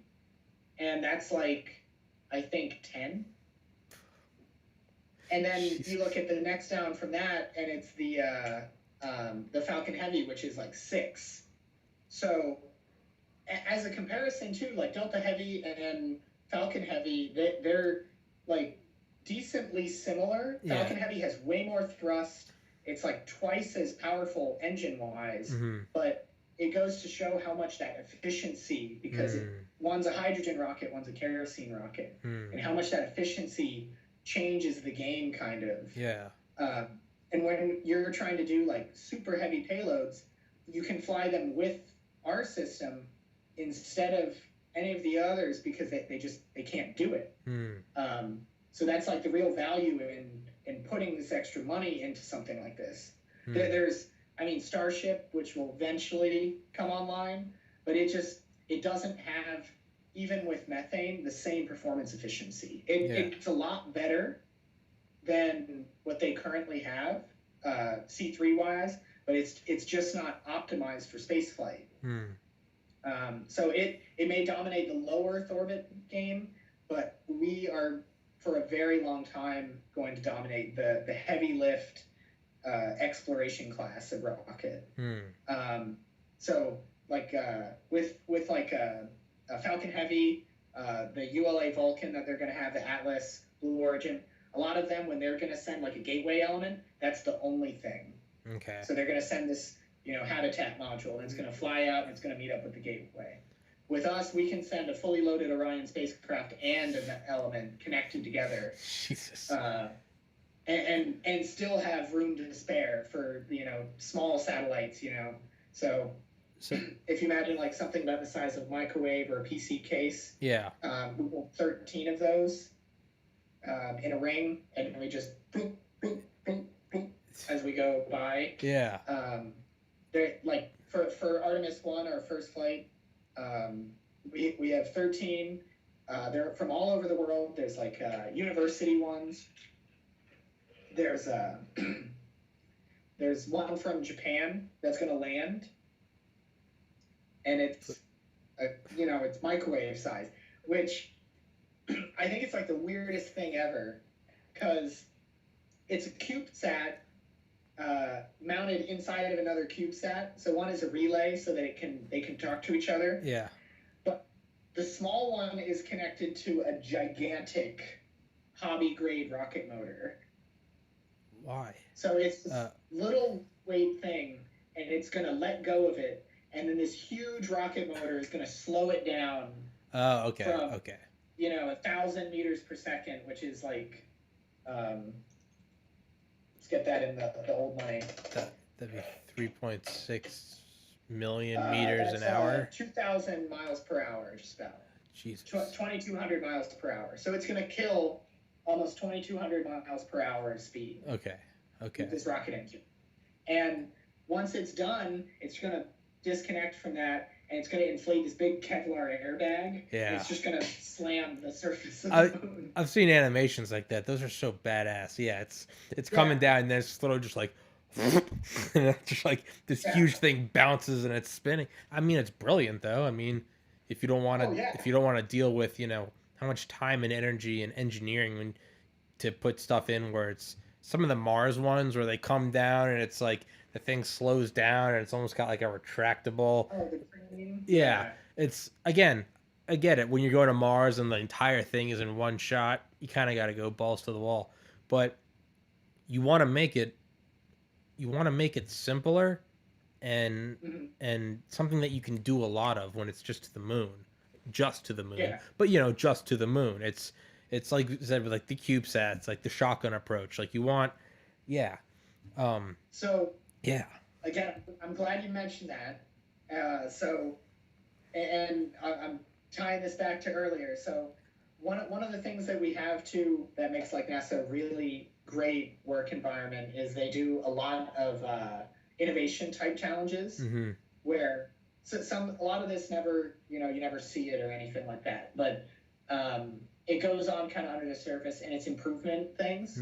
and that's like, I think 10. And then you look at the next down from that, and it's the Falcon Heavy, which is like 6. So as a comparison too, like Delta Heavy and Falcon Heavy, they're like decently similar. Yeah. Falcon Heavy has way more thrust. It's like twice as powerful engine-wise, but it goes to show how much that efficiency, because one's a hydrogen rocket, one's a kerosene rocket, and how much that efficiency changes the game, kind of. Yeah. And when you're trying to do like super heavy payloads, you can fly them with our system instead of any of the others, because they can't do it. So that's like the real value in putting this extra money into something like this. There's, I mean, Starship, which will eventually come online, but it doesn't have, even with methane, the same performance efficiency. It's a lot better than what they currently have, C3 wise, but it's just not optimized for spaceflight. So it may dominate the low Earth orbit game, but we are, for a very long time, going to dominate the heavy lift exploration class of rocket. So like with like a Falcon Heavy, the ULA Vulcan that they're going to have, the Atlas, Blue Origin, a lot of them, when they're going to send like a gateway element, that's the only thing. Okay. So they're going to send this, you know, habitat module, and it's going to fly out and it's going to meet up with the gateway. With us, we can send a fully loaded Orion spacecraft and an element connected together. Jesus. And still have room to spare for, you know, small satellites, you know. So if you imagine like something about the size of a microwave or a PC case, we built 13 of those in a ring, and we just boop, boop, boop, boop, as we go by. Yeah. They're like for Artemis 1, our first flight, we have 13. They're from all over the world. There's like university ones. There's one from Japan that's going to land, and it's it's microwave size, which I think it's like the weirdest thing ever, because it's a CubeSat mounted inside of another CubeSat. So one is a relay so that they can talk to each other. Yeah. But the small one is connected to a gigantic hobby grade rocket motor. Why? So it's this little weight thing, and it's going to let go of it, and then this huge rocket motor is going to slow it down. Oh, okay. From, okay. 1,000 meters per second, which is like, let's get that in the old money. That'd be 3.6 million meters an hour. 2,000 miles per hour, just about. Jesus. 2,200 miles per hour. So it's going to kill almost 2,200 miles per hour speed. Okay. With this rocket engine. And once it's done, it's going to disconnect from that, and it's going to inflate this big Kevlar airbag. Yeah. And it's just going to slam the surface of the moon. I've seen animations like that. Those are so badass. Yeah, it's coming down, and then it's literally just like, and it's just like this huge thing bounces and it's spinning. I mean, it's brilliant though. I mean, if you don't want to deal with, you know, how much time and energy and engineering to put stuff in where it's some of the Mars ones where they come down and it's like the thing slows down and it's almost got like a retractable. Oh, the crane. Yeah. It's, again, I get it. When you go to Mars and the entire thing is in one shot, you kind of got to go balls to the wall. But you want to make it simpler and something that you can do a lot of when it's just to the moon. Yeah. But, you know, just to the moon. It's like you said with like the CubeSats, like the shotgun approach. Like you want, So again, I'm glad you mentioned that. And I'm tying this back to earlier. So one of the things that we have too that makes like NASA a really great work environment is they do a lot of innovation type challenges where a lot of this never, you never see it or anything like that, but it goes on kind of under the surface and it's improvement things.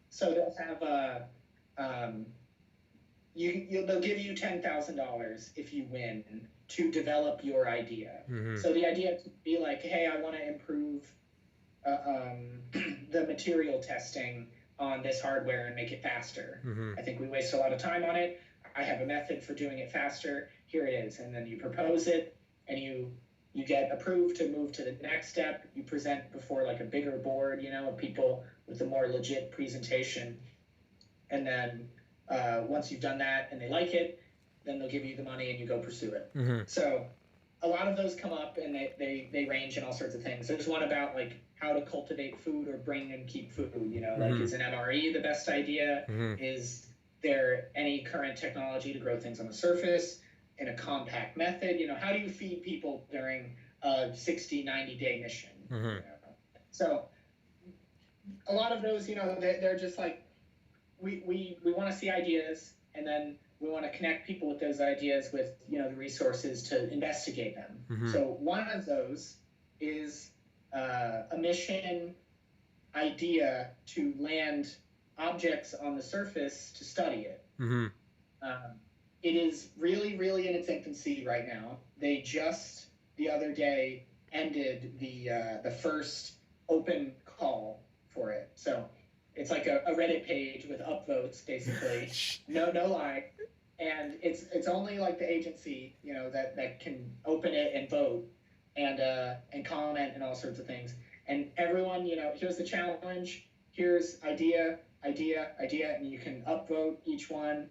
So they'll have they'll give you $10,000 if you win to develop your idea. So the idea could be like, hey, I want to improve the material testing on this hardware and make it faster. I think we waste a lot of time on it. I have a method for doing it faster. Here it is. And then you propose it and you get approved to move to the next step. You present before like a bigger board, of people with a more legit presentation. And then once you've done that and they like it, then they'll give you the money and you go pursue it. So a lot of those come up and they range in all sorts of things. There's one about like how to cultivate food or bring and keep food, like is an MRE the best idea? Is there any current technology to grow things on the surface in a compact method? How do you feed people during a 60-90 day mission? So a lot of those, they're just like, we want to see ideas, and then we want to connect people with those ideas with, the resources to investigate them. So one of those is a mission idea to land objects on the surface to study it. It is really, really in its infancy right now. They just the other day ended the first open call for it. So it's like a Reddit page with upvotes, basically. No lie. And it's only like the agency, that can open it and vote and comment and all sorts of things. And everyone, here's the challenge. Here's idea, and you can upvote each one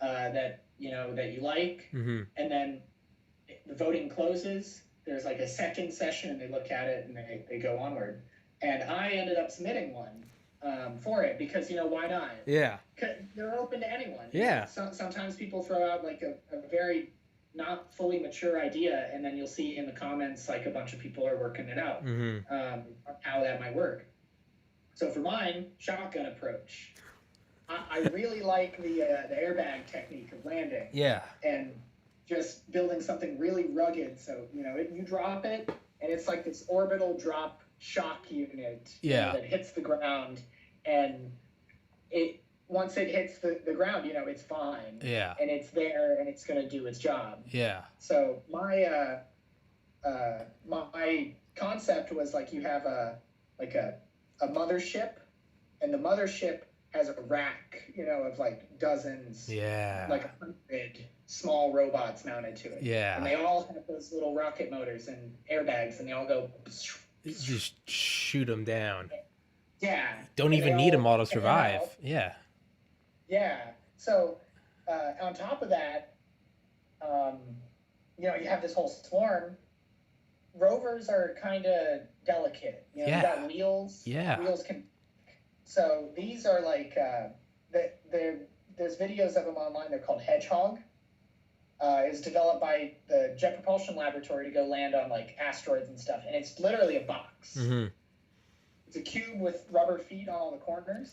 that you like. And then the voting closes. There's like a second session, and they look at it and they go onward. And I ended up submitting one for it because, why not? Yeah. They're open to anyone. Yeah. Sometimes people throw out like a very not fully mature idea, and then you'll see in the comments like a bunch of people are working it out, how that might work. So for mine, shotgun approach. I really like the airbag technique of landing. Yeah. And just building something really rugged. So, you drop it, and it's like this orbital drop shock unit that hits the ground, and once it hits the ground, it's fine. Yeah. And it's there, and it's going to do its job. Yeah. So my my concept was like you have a mothership, and the mothership has a rack, of like dozens, like 100 small robots mounted to it. Yeah. And they all have those little rocket motors and airbags, and they all go. Just shoot them down. Yeah. Don't even need them all to survive. Yeah. Yeah. So on top of that, you have this whole swarm. Rovers are kind of delicate. You got wheels. Yeah. Wheels can. So these are like there's videos of them online. They're called Hedgehog. Is developed by the Jet Propulsion Laboratory to go land on like asteroids and stuff, and it's literally a box. It's a cube with rubber feet on all the corners,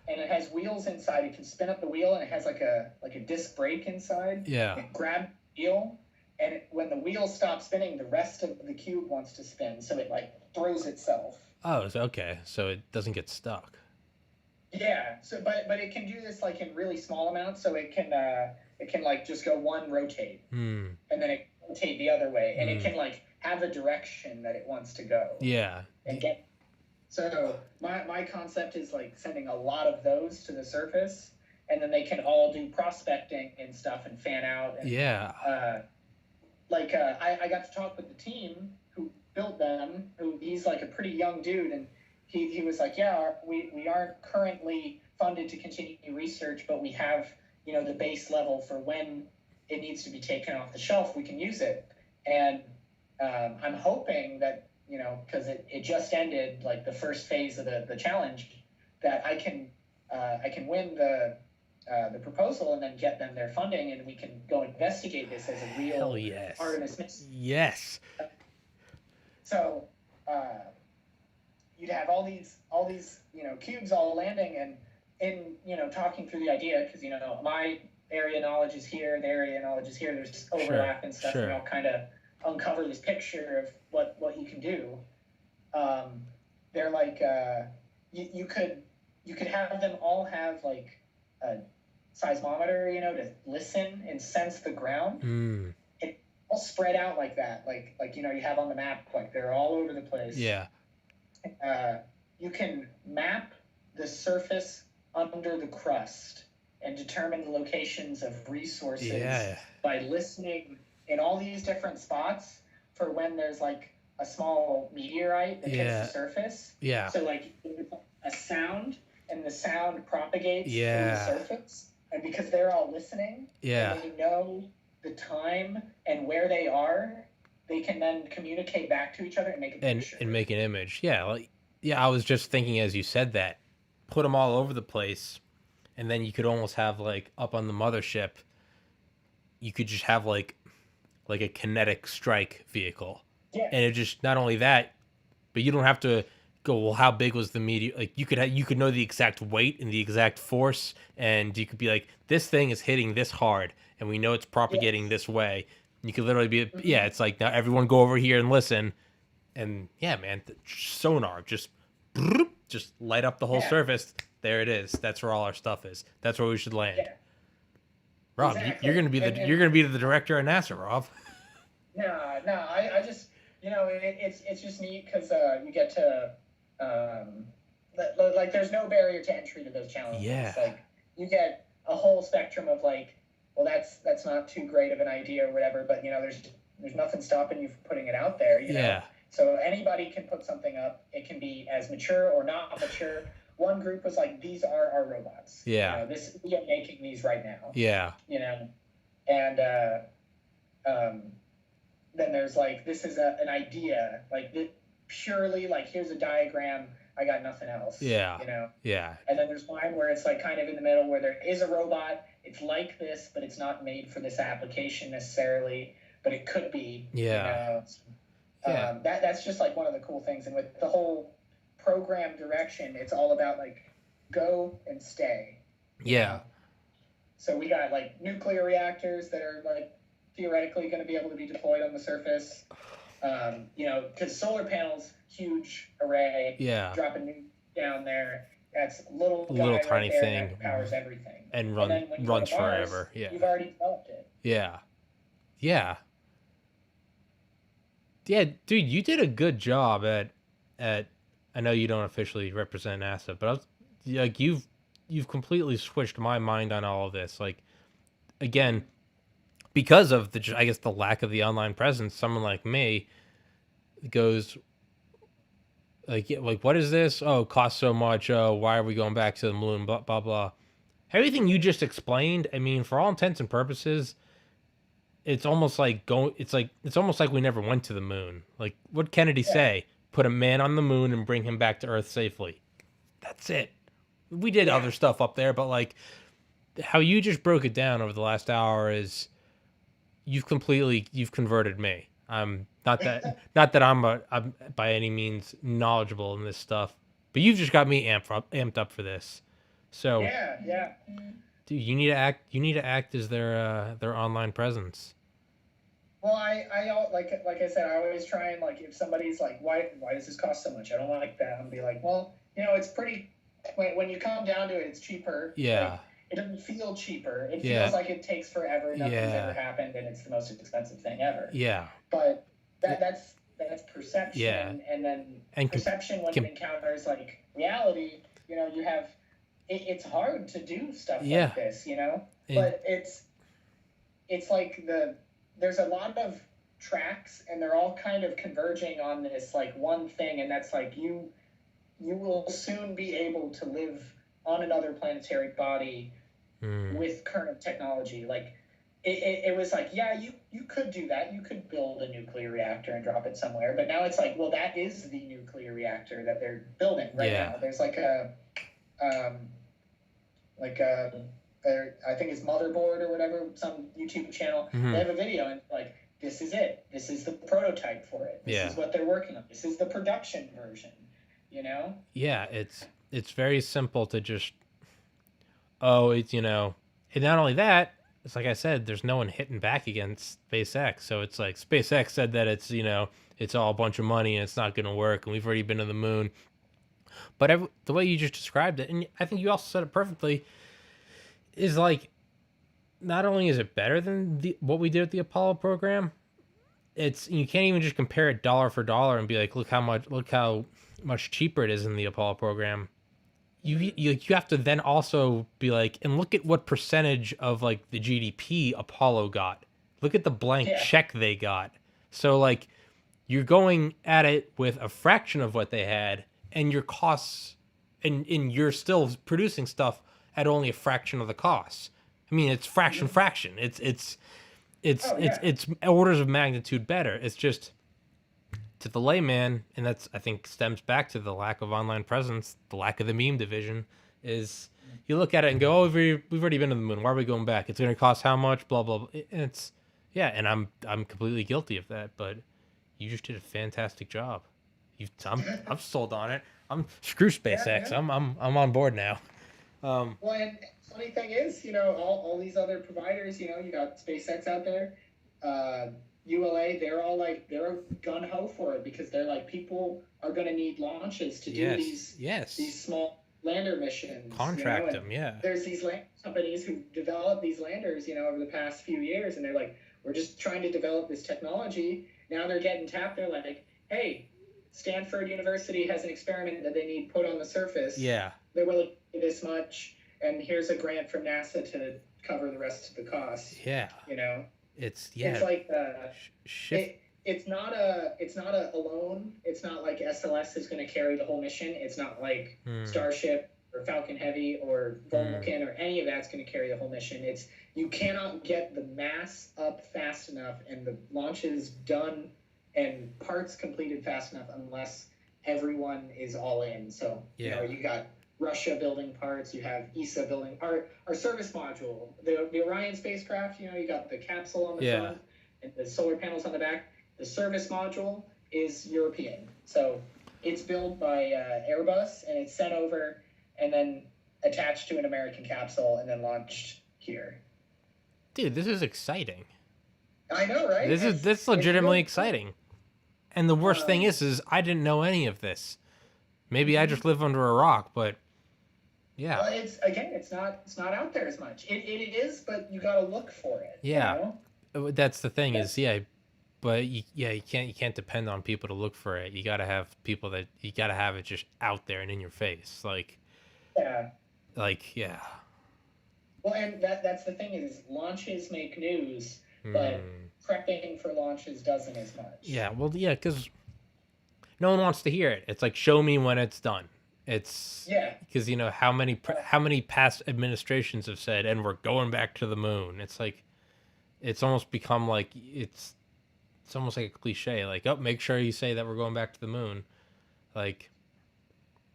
and it has wheels inside. You can spin up the wheel, and it has like a disc brake inside. Yeah. You grab the wheel, and when the wheel stops spinning, the rest of the cube wants to spin, so it like throws itself. Oh, okay. So it doesn't get stuck. Yeah. So, but it can do this like in really small amounts, so it can like just go one rotate, and then it rotate the other way, and it can like have a direction that it wants to go. Yeah. And get. So my concept is like sending a lot of those to the surface, and then they can all do prospecting and stuff and fan out. And, yeah. I got to talk with the team who built them. He's like a pretty young dude, and he was like, yeah, we aren't currently funded to continue research, but we have the base level for when it needs to be taken off the shelf. We can use it, and I'm hoping that because it just ended, like the first phase of the challenge, that I can win the proposal and then get them their funding, and we can go investigate this as a real Artemis mission. Yes. So you'd have all these cubes all landing, and in talking through the idea, because my area knowledge is here, the area knowledge is here. There's overlap and stuff, and I'll kind of uncover this picture of what you can do. They're like you could have them all have like a seismometer, to listen and sense the ground. It all spread out like that, like you have on the map, like they're all over the place. Yeah. You can map the surface under the crust and determine the locations of resources by listening in all these different spots for when there's like a small meteorite that hits the surface. Yeah. So like a sound, and the sound propagates through the surface, and because they're all listening, and they know the time and where they are, they can then communicate back to each other and make a picture. And make an image. Yeah. I was just thinking as you said that, put them all over the place, and then you could almost have like up on the mothership, you could just have like a kinetic strike vehicle. Yeah. And it just, not only that, but you don't have to go, well, how big was the meteor? Like you could know the exact weight and the exact force, and you could be like, this thing is hitting this hard, and we know it's propagating this way. You could literally be, it's like, now everyone go over here and listen, and sonar, just light up the whole surface. There it is. That's where all our stuff is. That's where we should land. Yeah. Rob, exactly. You're gonna be the director of NASA, Rob. No, I just it's just neat because you get to like there's no barrier to entry to those challenges. Yeah. Like you get a whole spectrum of like, well, that's not too great of an idea or whatever, but there's nothing stopping you from putting it out there. You know? So anybody can put something up. It can be as mature or not mature. One group was like, these are our robots. Yeah. We are making these right now. Yeah. And then there's like, this is an idea, like purely like, here's a diagram. I got nothing else. Yeah. Yeah. And then there's mine where it's like kind of in the middle, where there is a robot. It's like this, but it's not made for this application necessarily, but it could be. Yeah. That's just like one of the cool things. And with the whole program direction, it's all about like go and stay. Yeah. So we got like nuclear reactors that are like theoretically going to be able to be deployed on the surface. Because solar panels, huge array. Yeah. Drop a nuke down there. That's little tiny right thing that powers everything and runs forever. Yeah. You've already developed it. Yeah. Yeah. Yeah, dude, you did a good job at I know you don't officially represent NASA, but you've completely switched my mind on all of this. Like, again, because of the lack of the online presence, someone like me goes like, what is this? Oh, it costs so much. Oh, why are we going back to the moon? Blah blah blah. Everything you just explained, I mean, for all intents and purposes, it's almost like we never went to the moon. Like, what Kennedy say? Put a man on the moon and bring him back to Earth safely. That's it. We did other stuff up there, but like how you just broke it down over the last hour is you've converted me. I'm not that I'm by any means knowledgeable in this stuff, but you've just got me amped up for this. So dude, you need to act as their online presence. Well, like I said, I always try and like if somebody's like, why does this cost so much? I don't like that. I'm be like, well, it's pretty. When you come down to it, it's cheaper. Yeah. Like, it doesn't feel cheaper. It Yeah. feels like it takes forever. Nothing's Yeah. ever happened, and it's the most expensive thing ever. Yeah. But that's perception, Yeah. and then And perception when it encounters like reality. You have it's hard to do stuff like this. But it's like there's a lot of tracks, and they're all kind of converging on this like one thing, and that's like you will soon be able to live on another planetary body with current technology. Like it was like, yeah, you could do that. You could build a nuclear reactor and drop it somewhere, but now it's like, well, that is the nuclear reactor that they're building right now. There's like I think it's Motherboard or whatever, some YouTube channel. They have a video, and like, this is it. This is the prototype for it. This is what they're working on. This is the production version. Yeah, it's very simple to just, it's and not only that, it's like I said, there's no one hitting back against SpaceX. So it's like SpaceX said that it's it's all a bunch of money and it's not going to work, and we've already been to the moon. But the way you just described it, and I think you also said it perfectly, is like, not only is it better than what we did at the Apollo program, you can't even just compare it dollar for dollar and be like, look how much cheaper it is in the Apollo program. You have to then also be like, and look at what percentage of like the GDP Apollo got. Look at the blank check they got. So like, you're going at it with a fraction of what they had, and your costs, and you're still producing stuff at only a fraction of the costs. I mean, it's fraction. It's orders of magnitude better. It's just, to the layman, and that's, I think, stems back to the lack of online presence, the lack of the meme division, is you look at it and go, oh, we've already been to the moon. Why are we going back? It's going to cost how much? Blah, blah, blah. And it's, and I'm completely guilty of that, but you just did a fantastic job. I'm sold on it. Screw SpaceX. Yeah. I'm on board now. Well, and funny thing is, all these other providers, you got SpaceX out there, ULA, they're gun ho for it, because they're like, people are going to need launches to do these small lander missions. Contract them, There's these land companies who develop these landers, over the past few years, and they're like, we're just trying to develop this technology. Now they're getting tapped. They're like, hey, Stanford University has an experiment that they need put on the surface. Yeah. They're willing to pay this much, and here's a grant from NASA to cover the rest of the costs. Yeah. It's like it's not a alone. It's not like SLS is going to carry the whole mission. It's not like Starship or Falcon Heavy or Vulcan or any of that's going to carry the whole mission. It's, you cannot get the mass up fast enough and the launches done and parts completed fast enough unless everyone is all in. So you got Russia building parts, you have ESA building our service module, the Orion spacecraft, you got the capsule on the front and the solar panels on the back. The service module is European. So it's built by Airbus, and it's sent over and then attached to an American capsule and then launched here. Dude, this is exciting. I know, right? This is legitimately exciting. And the worst thing is I didn't know any of this. Maybe I just live under a rock, but yeah. Well, it's not out there as much. It is, but you got to look for it. Yeah. That's the thing is, but you can't depend on people to look for it. You got to have people that, you got to have it just out there and in your face. Well, and that's the thing is, launches make news, but prepping for launches doesn't as much. Yeah, well, because no one wants to hear it. It's like, show me when it's done. It's because how many past administrations have said, and we're going back to the moon. It's like, it's almost become like it's almost like a cliche. Like, oh, make sure you say that we're going back to the moon. Like,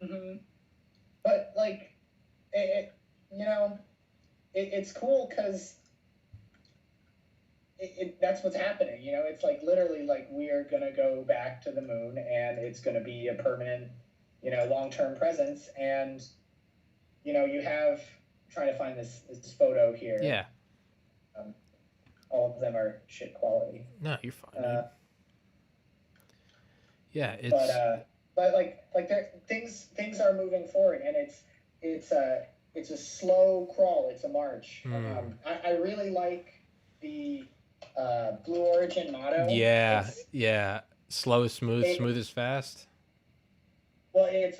but like, it's cool because that's what's happening. It's like literally like we are gonna go back to the moon, and it's gonna be a permanent, long-term presence. And you have, trying to find this photo here. Yeah. all of them are shit quality. No, you're fine, dude. Yeah, it's. But like there, things are moving forward, and it's a slow crawl. It's a march. I really like the Blue Origin motto. Yeah. Slow is smooth, smooth is fast. Well, it's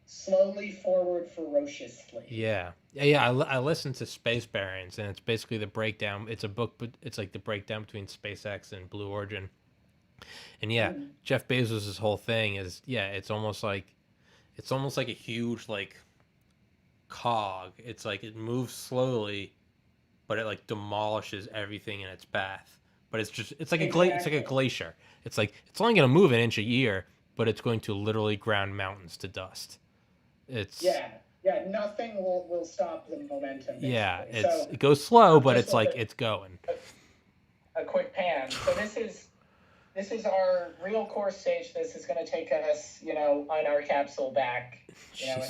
slowly forward ferociously. Yeah. I listened to Space Barons, and it's basically the breakdown. It's a book, but it's like the breakdown between SpaceX and Blue Origin. And Jeff Bezos' whole thing is it's almost like a huge like cog. It's like it moves slowly, but it like demolishes everything in its path. But it's like a glacier. It's like it's only going to move an inch a year, but it's going to literally ground mountains to dust. Nothing will stop the momentum. Basically. Yeah, it goes slow, but it's like it's going. A quick pan. So this is our real core stage. This is going to take us, on our capsule back, in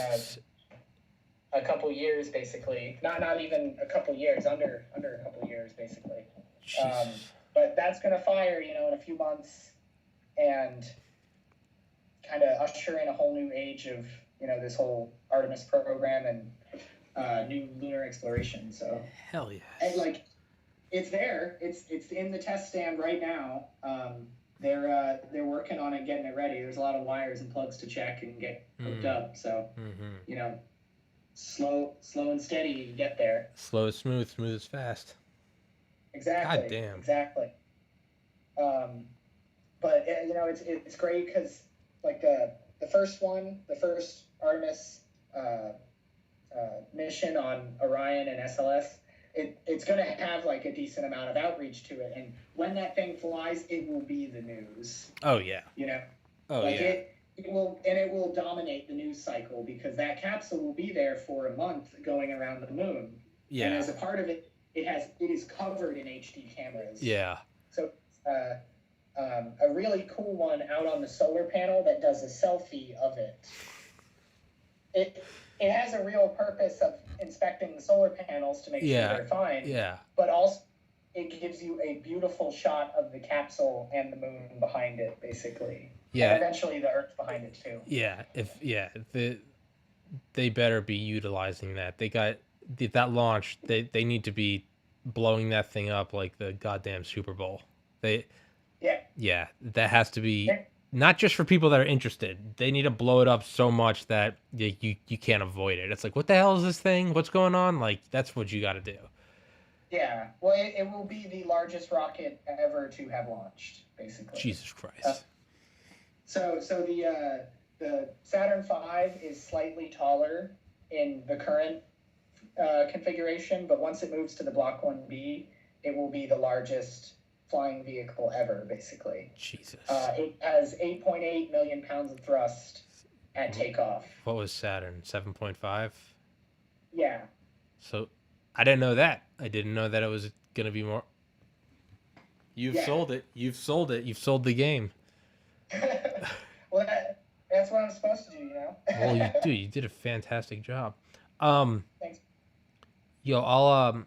a couple years, basically. Not even a couple years, under a couple years, basically. But that's going to fire, in a few months, and kind of usher in a whole new age of, this whole Artemis program and new lunar exploration. So hell yeah. And it's there. It's in the test stand right now. They're working on it, getting it ready. There's a lot of wires and plugs to check and get hooked up. So slow and steady, you get there. Slow is smooth, smooth is fast. Exactly. God damn. Exactly. But it's great because the first Artemis mission on Orion and SLS, it's going to have a decent amount of outreach to it, and when that thing flies, it will be the news. Oh yeah. It will dominate the news cycle because that capsule will be there for a month going around the moon. Yeah. And as a part of it, it is covered in HD cameras. Yeah. So a really cool one out on the solar panel that does a selfie of it. It has a real purpose of inspecting the solar panels to make sure they're fine. Yeah. But also, it gives you a beautiful shot of the capsule and the moon behind it, basically. Yeah. And eventually the Earth behind it too. Yeah. They better be utilizing that. They got that launch. They need to be blowing that thing up like the goddamn Super Bowl. Yeah. That has to be. Not just for people that are interested. They need to blow it up so much that you can't avoid it. It's like, what the hell is this thing? What's going on? That's what you got to do. Yeah. Well, it will be the largest rocket ever to have launched, basically. Jesus Christ. So the Saturn V is slightly taller in the current configuration, but once it moves to the Block 1B, it will be the largest flying vehicle ever, basically. Jesus. It has 8.8 million pounds of thrust at takeoff. What was Saturn? 7.5? Yeah. So I didn't know that. I didn't know that it was going to be more. You've sold it. You've sold it. You've sold the game. Well, that's what I'm supposed to do, Well, you did a fantastic job. Thanks. Yo, I'll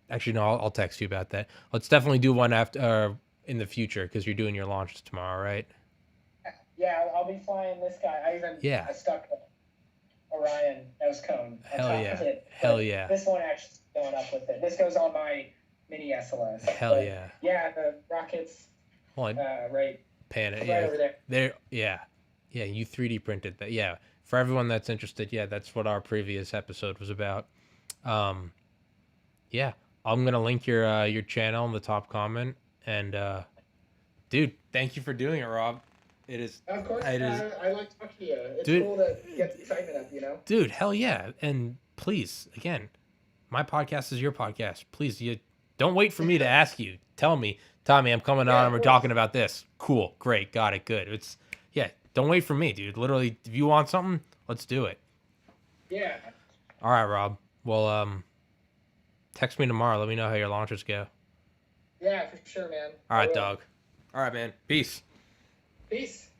actually, no, I'll text you about that. Let's definitely do one after in the future because you're doing your launches tomorrow, right? Yeah, I'll be flying this guy. I stuck Orion nose cone on top of it. Hell yeah. This one actually going up with it. This goes on my mini SLS. Hell yeah. Yeah, the rockets. Right. Pan it. Right over there. Yeah, you 3D printed that. Yeah. For everyone that's interested, that's what our previous episode was about. Yeah. I'm gonna link your channel in the top comment, and dude, thank you for doing it, Rob. It is. Of course, I like talking to you. It's dude, cool to get the excitement up, Dude, hell yeah! And please, again, my podcast is your podcast. Please, you don't wait for me to ask you. Tell me, Tommy, I'm coming on, and we're talking about this. Cool, great, got it, good. Don't wait for me, dude. Literally, if you want something, let's do it. Yeah. All right, Rob. Well, text me tomorrow. Let me know how your launches go. Yeah, for sure, man. All right, dog. All right, man. Peace. Peace.